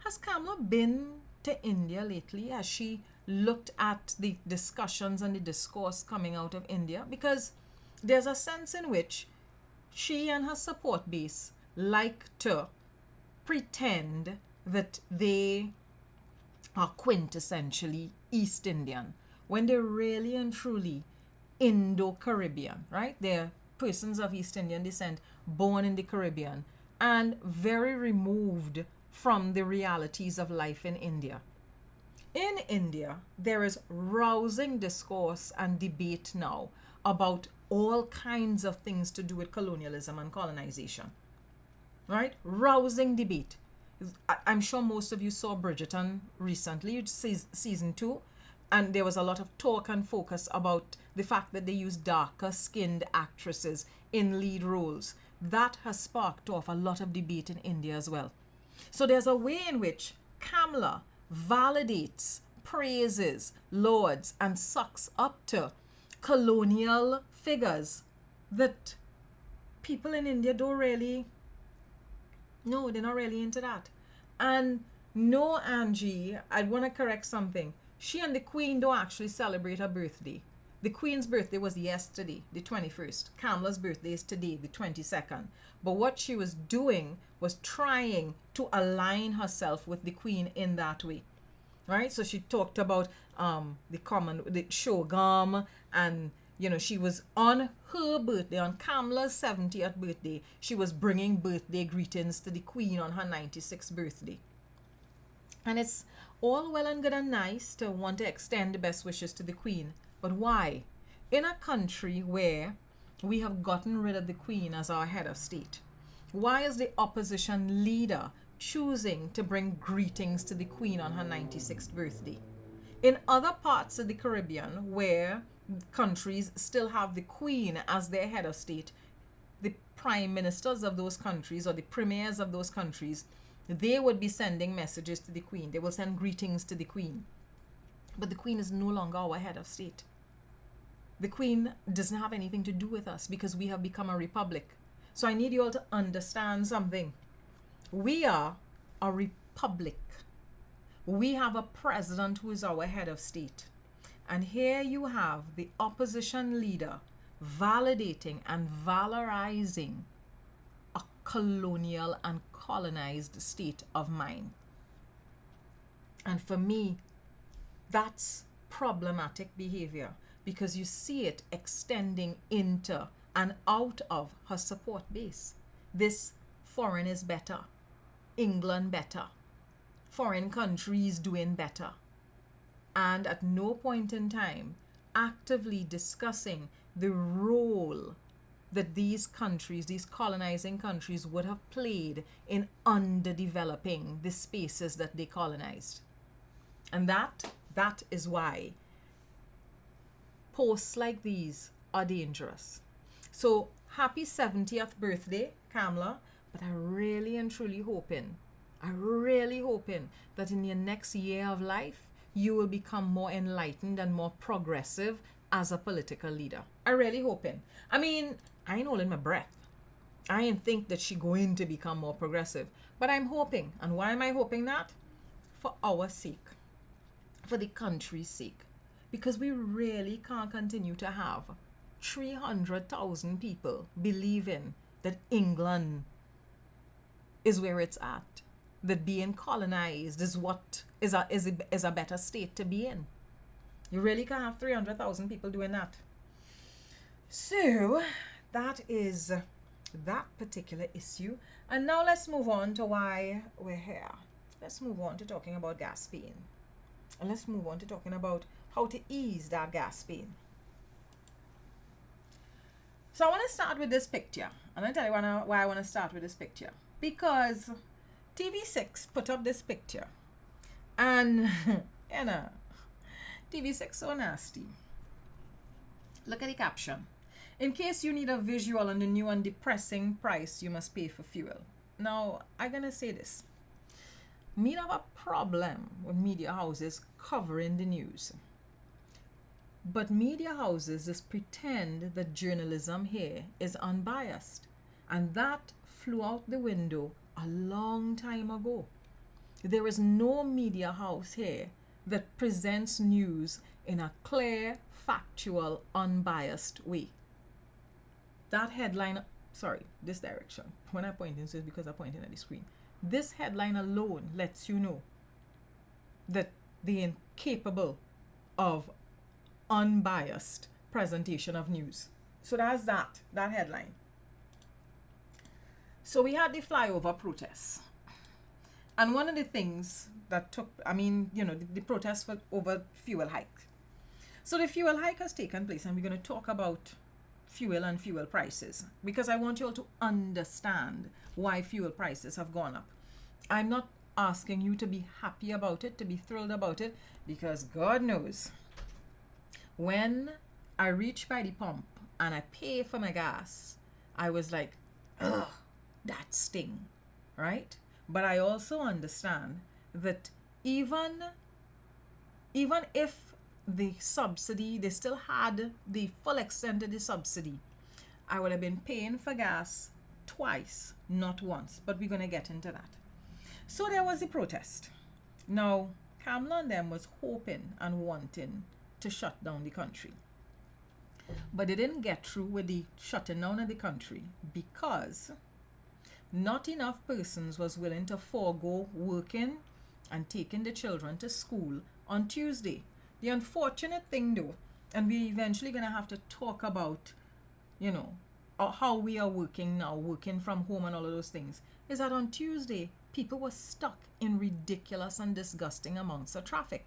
has Kamla been to India lately? Has she looked at the discussions and the discourse coming out of India? Because there's a sense in which she and her support base like to pretend that they are quintessentially East Indian when they're really and truly Indo-Caribbean, right? They're persons of East Indian descent born in the Caribbean and very removed from the realities of life in India. In India, there is rousing discourse and debate now about all kinds of things to do with colonialism and colonization, right? Rousing debate. I'm sure most of you saw Bridgerton recently, season 2, and there was a lot of talk and focus about the fact that they use darker skinned actresses in lead roles. That has sparked off a lot of debate in India as well. So there's a way in which Kamla validates, praises, lauds, and sucks up to colonial figures that people in India don't really, no, they're not really into that. And no, Angie, I want to correct something. She and the Queen don't actually celebrate her birthday. The Queen's birthday was yesterday, the 21st. Kamla's birthday is today, the 22nd. But what she was doing was trying to align herself with the Queen in that way, right? So she talked about the Shogun, and she was on her birthday, on Kamla's 70th birthday. She was bringing birthday greetings to the Queen on her 96th birthday. And it's all well and good and nice to want to extend the best wishes to the Queen. But why? In a country where we have gotten rid of the Queen as our head of state, why is the opposition leader choosing to bring greetings to the Queen on her 96th birthday? In other parts of the Caribbean, where countries still have the Queen as their head of state, the prime ministers of those countries or the premiers of those countries, they would be sending messages to the Queen. They will send greetings to the Queen. But the Queen is no longer our head of state. The Queen doesn't have anything to do with us because we have become a republic. So I need you all to understand something. We are a republic. We have a president who is our head of state. And here you have the opposition leader validating and valorizing a colonial and colonized state of mind. And for me, that's problematic behavior because you see it extending into and out of her support base. This foreign is better, England better, foreign countries doing better. And at no point in time actively discussing the role that these countries, these colonizing countries, would have played in underdeveloping the spaces that they colonized. And that is why posts like these are dangerous. So happy 70th birthday, Kamla, but I really and truly hoping that in your next year of life, you will become more enlightened and more progressive as a political leader. I really hoping. I mean, I ain't holding my breath. I ain't think that she going to become more progressive, but I'm hoping. And why am I hoping that? For our sake, for the country's sake, because we really can't continue to have 300,000 people believing that England is where it's at, that being colonized is what is a better state to be in. You really can't have 300,000 people doing that. So that is that particular issue. And now let's move on to why we're here. Let's move on to talking about gas pain. And let's move on to talking about how to ease that gas pain. So I want to start with this picture. I'm going to tell you why I want to start with this picture. Because TV6 put up this picture. And, TV6 so nasty. Look at the caption. In case you need a visual on the new and depressing price you must pay for fuel. Now, I'm gonna say this. Me have a problem with media houses covering the news. But media houses just pretend that journalism here is unbiased. And that flew out the window a long time ago. There is no media house here that presents news in a clear, factual, unbiased way. That headline, sorry, this direction. When I point in, so it's because I'm pointing at the screen. This headline alone lets you know that they're incapable of unbiased presentation of news. So that's that headline. So we had the flyover protests. And one of the things that took, the protest for over fuel hike. So the fuel hike has taken place, and we're going to talk about fuel and fuel prices, because I want you all to understand why fuel prices have gone up. I'm not asking you to be happy about it, to be thrilled about it, because God knows when I reach by the pump and I pay for my gas, I was like, ugh, that sting, right? But I also understand that even if the subsidy, they still had the full extent of the subsidy, I would have been paying for gas twice, not once. But we're going to get into that. So there was a protest. Now, Kamla and them was hoping and wanting to shut down the country. But they didn't get through with the shutting down of the country because not enough persons was willing to forego working and taking the children to school on Tuesday. The unfortunate thing though, and we're eventually going to have to talk about, how we are working now, working from home and all of those things, is that on Tuesday, people were stuck in ridiculous and disgusting amounts of traffic.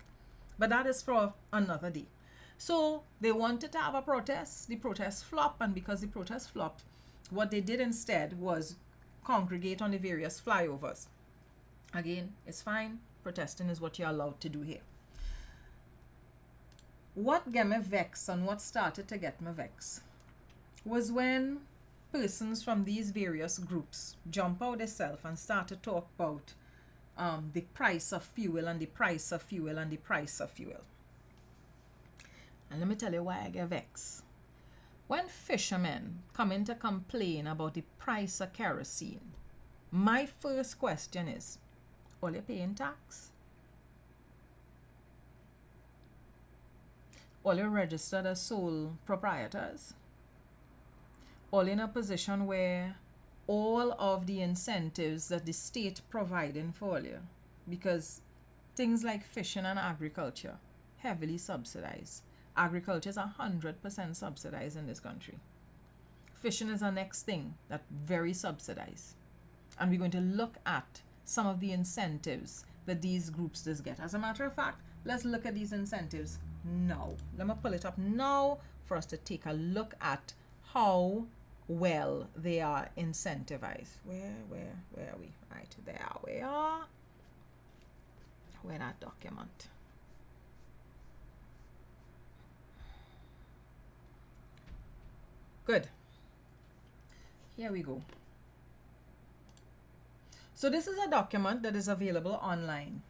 But that is for another day. So they wanted to have a protest. The protest flopped, and because the protest flopped, what they did instead was congregate on the various flyovers. Again, it's fine. Protesting is what you're allowed to do here. What got me vexed and what started to get me vexed was when persons from these various groups jump out themselves and start to talk about the price of fuel and the price of fuel and the price of fuel. And let me tell you why I get vexed. When fishermen come in to complain about the price of kerosene, my first question is, are you paying tax? Are you registered as sole proprietors? All in a position where all of the incentives that the state providing for you, because things like fishing and agriculture heavily subsidized. Agriculture is 100% subsidized in this country. Fishing is the next thing that very subsidized. And we're going to look at some of the incentives that these groups just get. As a matter of fact, let's look at these incentives now. Let me pull it up now for us to take a look at how well they are incentivized. Where are we? Right there we are. Where that document? Good. Here we go. So this is a document that is available online.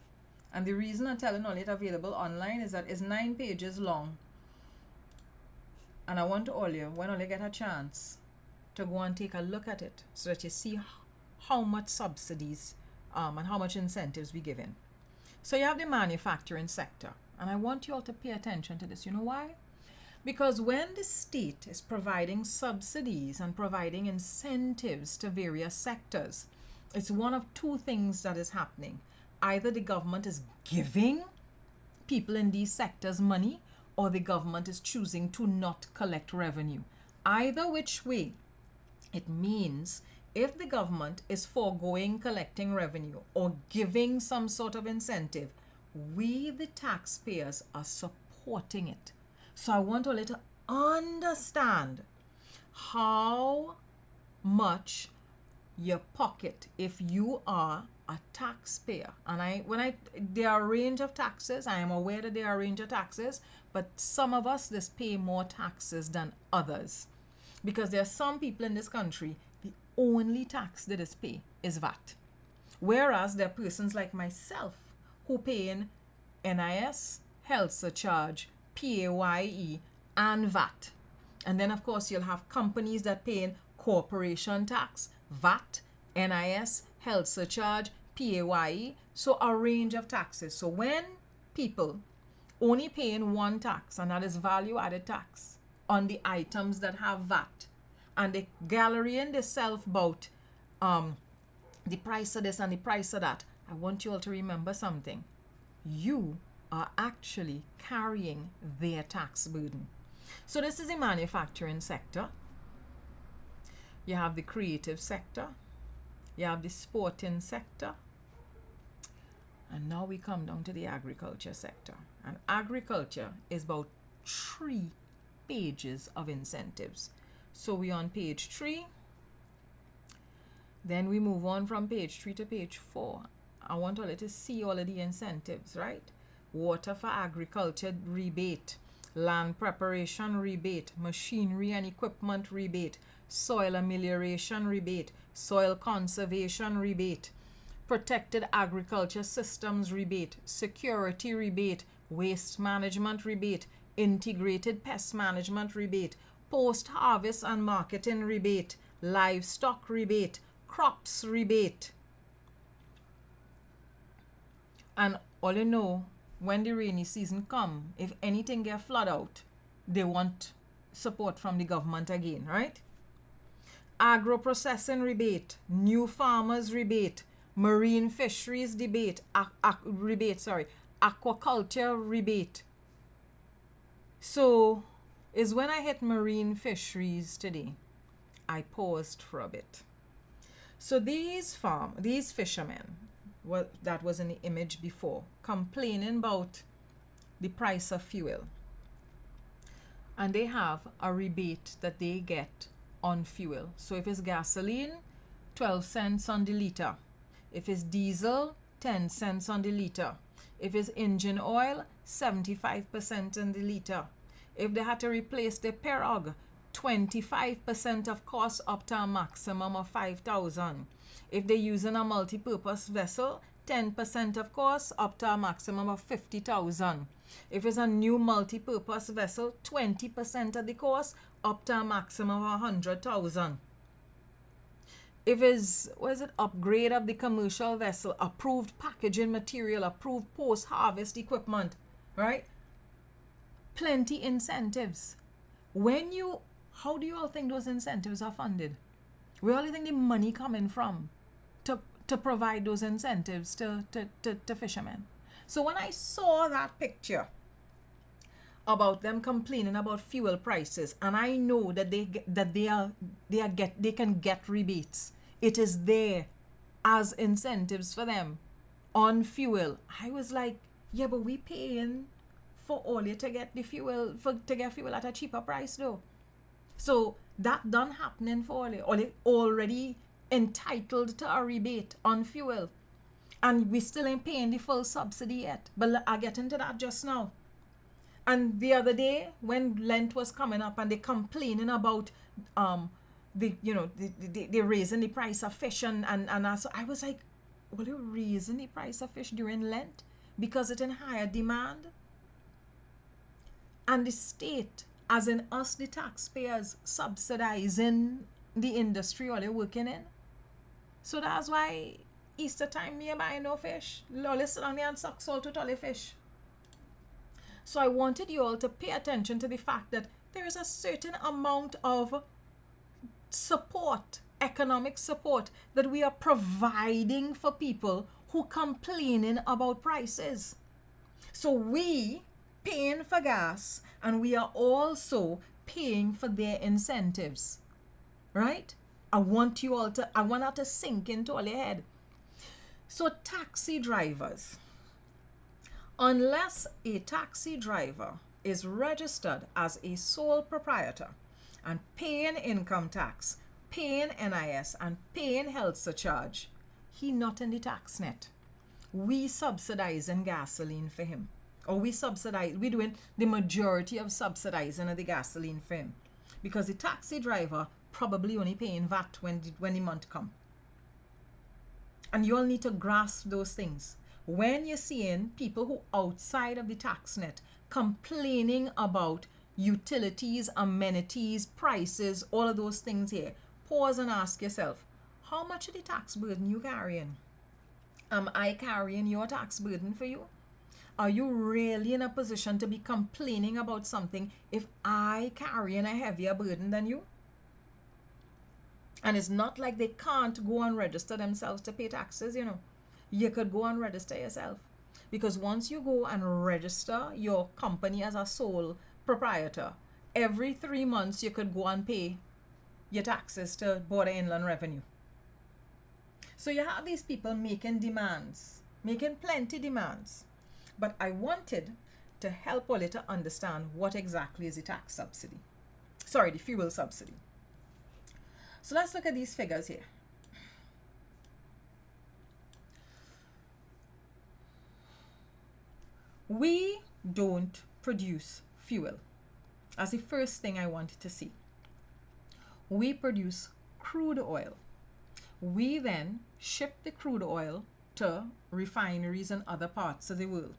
And the reason I'm telling all it available online is that it's 9 pages long. And I want all you, when all you get a chance, to go and take a look at it so that you see how much subsidies and how much incentives we give in. So you have the manufacturing sector. And I want you all to pay attention to this. You know why? Because when the state is providing subsidies and providing incentives to various sectors, it's one of two things that is happening. Either the government is giving people in these sectors money, or the government is choosing to not collect revenue. Either which way, it means if the government is foregoing collecting revenue or giving some sort of incentive, we, the taxpayers, are supporting it. So I want all you to understand how much your pocket, if you are a taxpayer, and there are a range of taxes. I am aware that there are a range of taxes, but some of us just pay more taxes than others, because there are some people in this country, the only tax they just pay is VAT. Whereas there are persons like myself who pay in NIS, health surcharge, PAYE, and VAT. And then, of course, you'll have companies that pay in corporation tax, VAT, NIS, health surcharge, PAYE, so a range of taxes. So when people only pay in one tax, and that is value added tax, on the items that have VAT, and the gallery and the self about the price of this and the price of that, I want you all to remember something. You are actually carrying their tax burden. So this is the manufacturing sector. You have the creative sector. You have the sporting sector. And now we come down to the agriculture sector. And agriculture is about 3 pages of incentives. So we're on page 3. Then we move on from page 3 to page 4. I want all of you to see all of the incentives, right? Water for agriculture rebate, land preparation rebate, machinery and equipment rebate, soil amelioration rebate, soil conservation rebate, protected agriculture systems rebate, security rebate, waste management rebate, integrated pest management rebate, post-harvest and marketing rebate, livestock rebate, crops rebate. And all you know, when the rainy season come, if anything get flood out, they want support from the government again, right? Agro-processing rebate, new farmers rebate, marine fisheries rebate, aquaculture rebate. So, is when I hit marine fisheries today, I paused for a bit. So these fishermen, well, that was in the image before, complaining about the price of fuel. And they have a rebate that they get on fuel. So if it's gasoline, 12 cents on the liter. If it's diesel, 10 cents on the liter. If it's engine oil, 75% on the liter. If they had to replace the pirogue, 25% of cost up to a maximum of 5,000. If they're using a multi-purpose vessel, 10% of cost up to a maximum of 50,000. If it's a new multi-purpose vessel, 20% of the cost up to a maximum of 100,000. If it's, upgrade of the commercial vessel, approved packaging material, approved post-harvest equipment, right? Plenty incentives. How do you all think those incentives are funded? Where all you think the money coming from to provide those incentives to fishermen? So when I saw that picture about them complaining about fuel prices, and I know that they can get rebates, it is there as incentives for them on fuel. I was like, yeah, but we paying for all you to get the fuel to get fuel at a cheaper price though. So that done happening for all you already entitled to a rebate on fuel, and we still ain't paying the full subsidy yet. But I'll get into that just now. And the other day when Lent was coming up and they complaining about they raising the price of fish and so I was like, well, you raising the price of fish during Lent because it's in higher demand? And the state, as in us, the taxpayers, subsidizing the industry all they're working in. So that's why Easter time me buy no fish. Lolly sit down there and suck salt with all the fish. So I wanted you all to pay attention to the fact that there is a certain amount of support, economic support, that we are providing for people who complaining about prices. So we paying for gas, and we are also paying for their incentives, right? I want that to sink into all your head. So taxi drivers, unless a taxi driver is registered as a sole proprietor and paying income tax, paying NIS, and paying health surcharge, he not in the tax net. We subsidizing gasoline for him. Or we doing the majority of subsidizing of the gasoline for him. Because the taxi driver probably only paying VAT when the month come. And you all need to grasp those things. When you're seeing people who outside of the tax net complaining about utilities, amenities, prices, all of those things here, pause and ask yourself, how much of the tax burden you carrying? Am I carrying your tax burden for you? Are you really in a position to be complaining about something if I carrying a heavier burden than you? And it's not like they can't go and register themselves to pay taxes, you know. You could go and register yourself. Because once you go and register your company as a sole proprietor, every 3 months you could go and pay your taxes to Border Inland Revenue. So you have these people making demands, making plenty demands. But I wanted to help all you to understand what exactly is the tax subsidy. Sorry, the fuel subsidy. So let's look at these figures here. We don't produce fuel. That's the first thing I wanted to see. We produce crude oil. We then ship the crude oil to refineries in other parts of the world.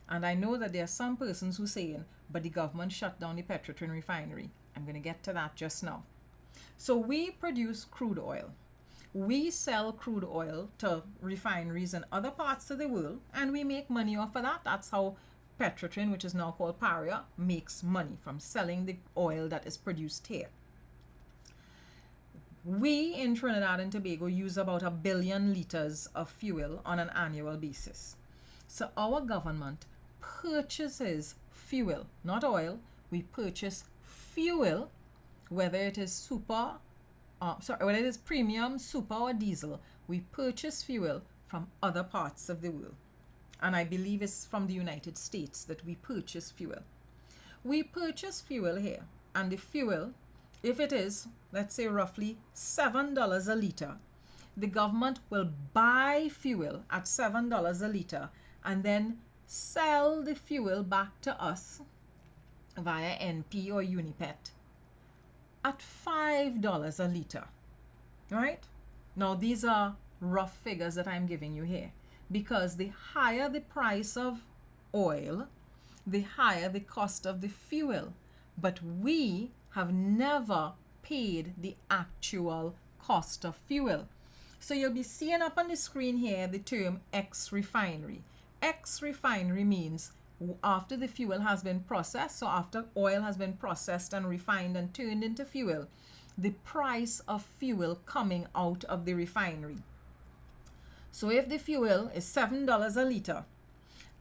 And I know that there are some persons who are saying, but the government shut down the Petrotrin refinery. I'm going to get to that just now. So we produce crude oil. We sell crude oil to refineries in other parts of the world, and we make money off of that. That's how Petrotrin, which is now called Paria, makes money from selling the oil that is produced here. We in Trinidad and Tobago use about 1 billion liters of fuel on an annual basis. So our government purchases fuel, not oil. We purchase fuel, whether it is whether it is premium, super, or diesel. We purchase fuel from other parts of the world. And I believe it's from the United States that we purchase fuel. We purchase fuel here, and the fuel, if it is, let's say, roughly $7 a liter, the government will buy fuel at $7 a liter and then sell the fuel back to us via NP or Unipet at $5 a liter. Right? Now, these are rough figures that I'm giving you here, because the higher the price of oil, the higher the cost of the fuel. But we have never paid the actual cost of fuel. So you'll be seeing up on the screen here the term ex-refinery. Ex-refinery means after the fuel has been processed, so after oil has been processed and refined and turned into fuel, the price of fuel coming out of the refinery. So if the fuel is $7 a liter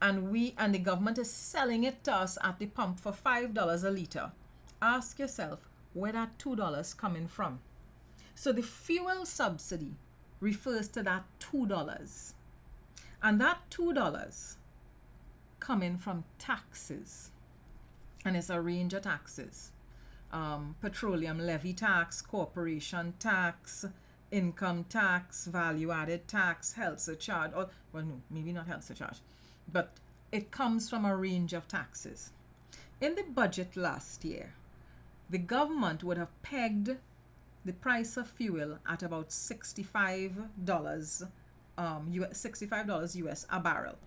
and the government is selling it to us at the pump for $5 a liter, ask yourself where that $2 coming from. So the fuel subsidy refers to that $2. And that $2 coming from taxes. And it's a range of taxes. Petroleum levy tax, corporation tax, income tax, value-added tax, health surcharge, or, well, no, maybe not health surcharge, but it comes from a range of taxes. In the budget last year, the government would have pegged the price of fuel at about $65 US a barrel.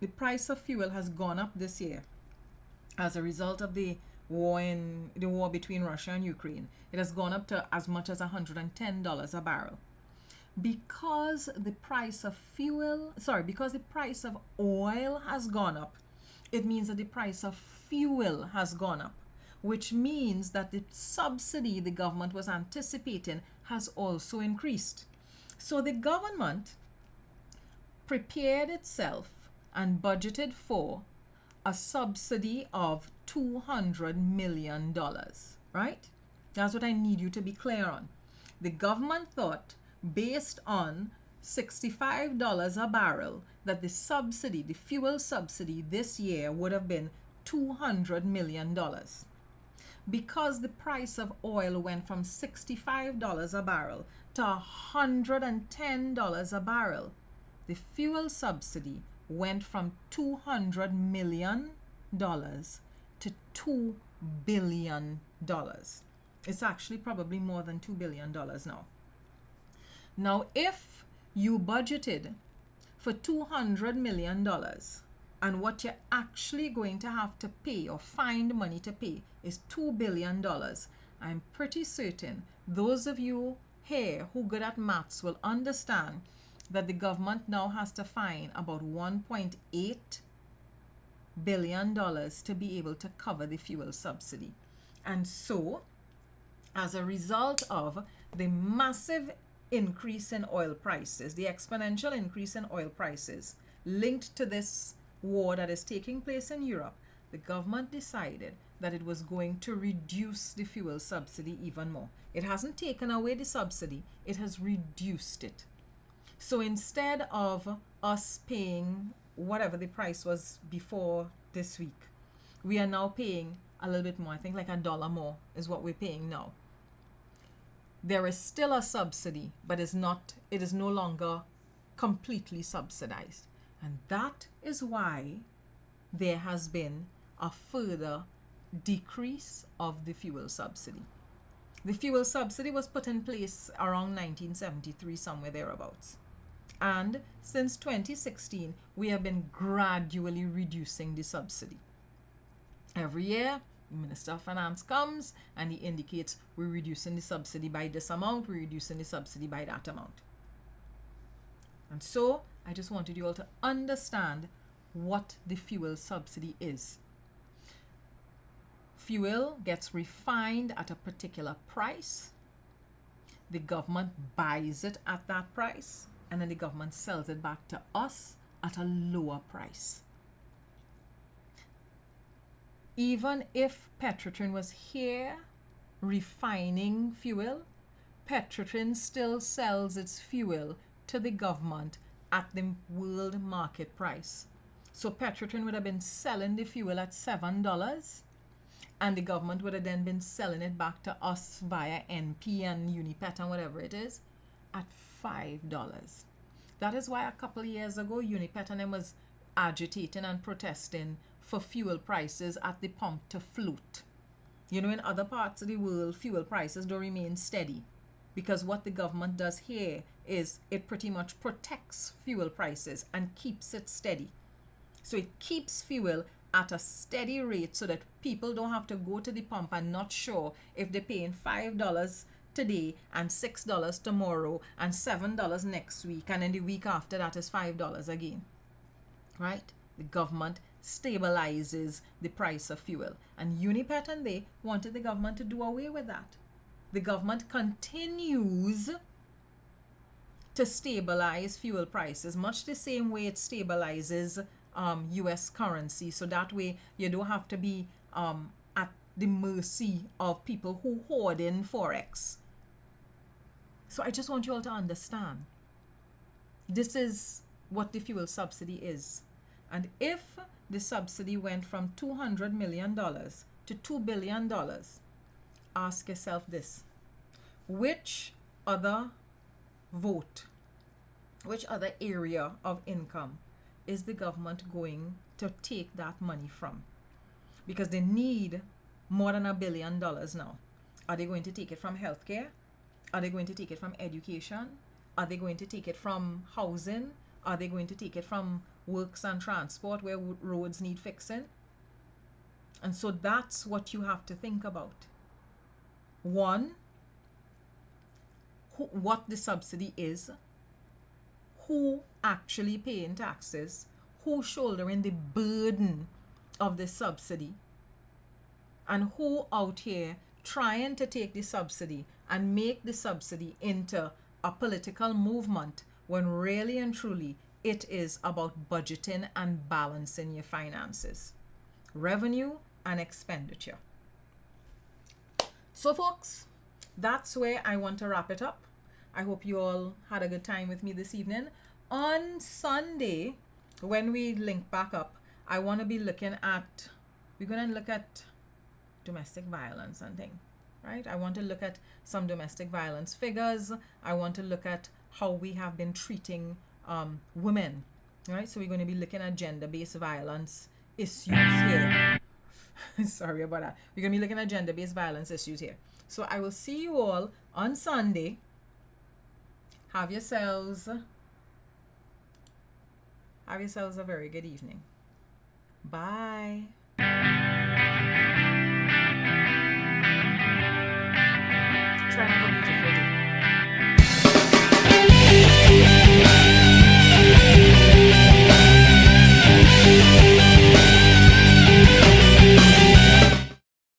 The price of fuel has gone up this year as a result of the war between Russia and Ukraine. It has gone up to as much as $110 a barrel. Because the price of oil has gone up, it means that the price of fuel has gone up, which means that the subsidy the government was anticipating has also increased. So the government prepared itself and budgeted for a subsidy of $200 million, right? That's what I need you to be clear on. The government thought, based on $65 a barrel, that the subsidy, the fuel subsidy this year would have been $200 million. Because the price of oil went from $65 a barrel to $110 a barrel, the fuel subsidy went from $200 million to $2 billion. It's actually probably more than $2 billion now. Now, if you budgeted for $200 million and what you're actually going to have to pay or find money to pay is $2 billion, I'm pretty certain those of you here who are good at maths will understand that the government now has to find about $1.8 billion to be able to cover the fuel subsidy. And so, as a result of the massive increase in oil prices, the exponential increase in oil prices linked to this war that is taking place in Europe, the government decided that it was going to reduce the fuel subsidy even more. It hasn't taken away the subsidy, it has reduced it. So instead of us paying whatever the price was before this week, we are now paying a little bit more. I think like $1 more is what we're paying now. There is still a subsidy, but it is no longer completely subsidized. And that is why there has been a further decrease of the fuel subsidy. The fuel subsidy was put in place around 1973, somewhere thereabouts. And since 2016, we have been gradually reducing the subsidy. Every year, the Minister of Finance comes and he indicates we're reducing the subsidy by this amount, we're reducing the subsidy by that amount. And so, I just wanted you all to understand what the fuel subsidy is. Fuel gets refined at a particular price. The government buys it at that price, and then the government sells it back to us at a lower price. Even if Petrotrin was here refining fuel, Petrotrin still sells its fuel to the government at the world market price. So Petrotrin would have been selling the fuel at $7, and the government would have then been selling it back to us via NP and Unipet and whatever it is at $5. That is why a couple of years ago, Unipet and them was agitating and protesting for fuel prices at the pump to float. You know, in other parts of the world, fuel prices don't remain steady, because what the government does here is it pretty much protects fuel prices and keeps it steady. So it keeps fuel at a steady rate so that people don't have to go to the pump and not sure if they're paying $5 today and $6 tomorrow and $7 next week, and then the week after that is $5 again. Right? The government stabilizes the price of fuel. And Unipet and they wanted the government to do away with that. The government continues to stabilize fuel prices, much the same way it stabilizes US currency. So that way you don't have to be at the mercy of people who hoard in Forex. So I just want you all to understand, this is what the fuel subsidy is. And if the subsidy went from $200 million to $2 billion, ask yourself this: which other vote, which other area of income is the government going to take that money from? Because they need more than $1 billion now. Are they going to take it from healthcare? Are they going to take it from education? Are they going to take it from housing? Are they going to take it from works and transport where roads need fixing? And so that's what you have to think about. One, what the subsidy is, who actually paying taxes, who shouldering the burden of the subsidy, and who out here trying to take the subsidy and make the subsidy into a political movement, when really and truly it is about budgeting and balancing your finances, revenue and expenditure. So folks, that's where I want to wrap it up. I hope you all had a good time with me this evening. On Sunday, when we link back up, I want to be looking at, we're going to look at domestic violence and things, right? I want to look at some domestic violence figures. I want to look at how we have been treating women, right? So we're going to be looking at gender-based violence issues here. Sorry about that. We're going to be looking at gender-based violence issues here. So I will see you all on Sunday. Have yourselves a very good evening. Bye. Try not to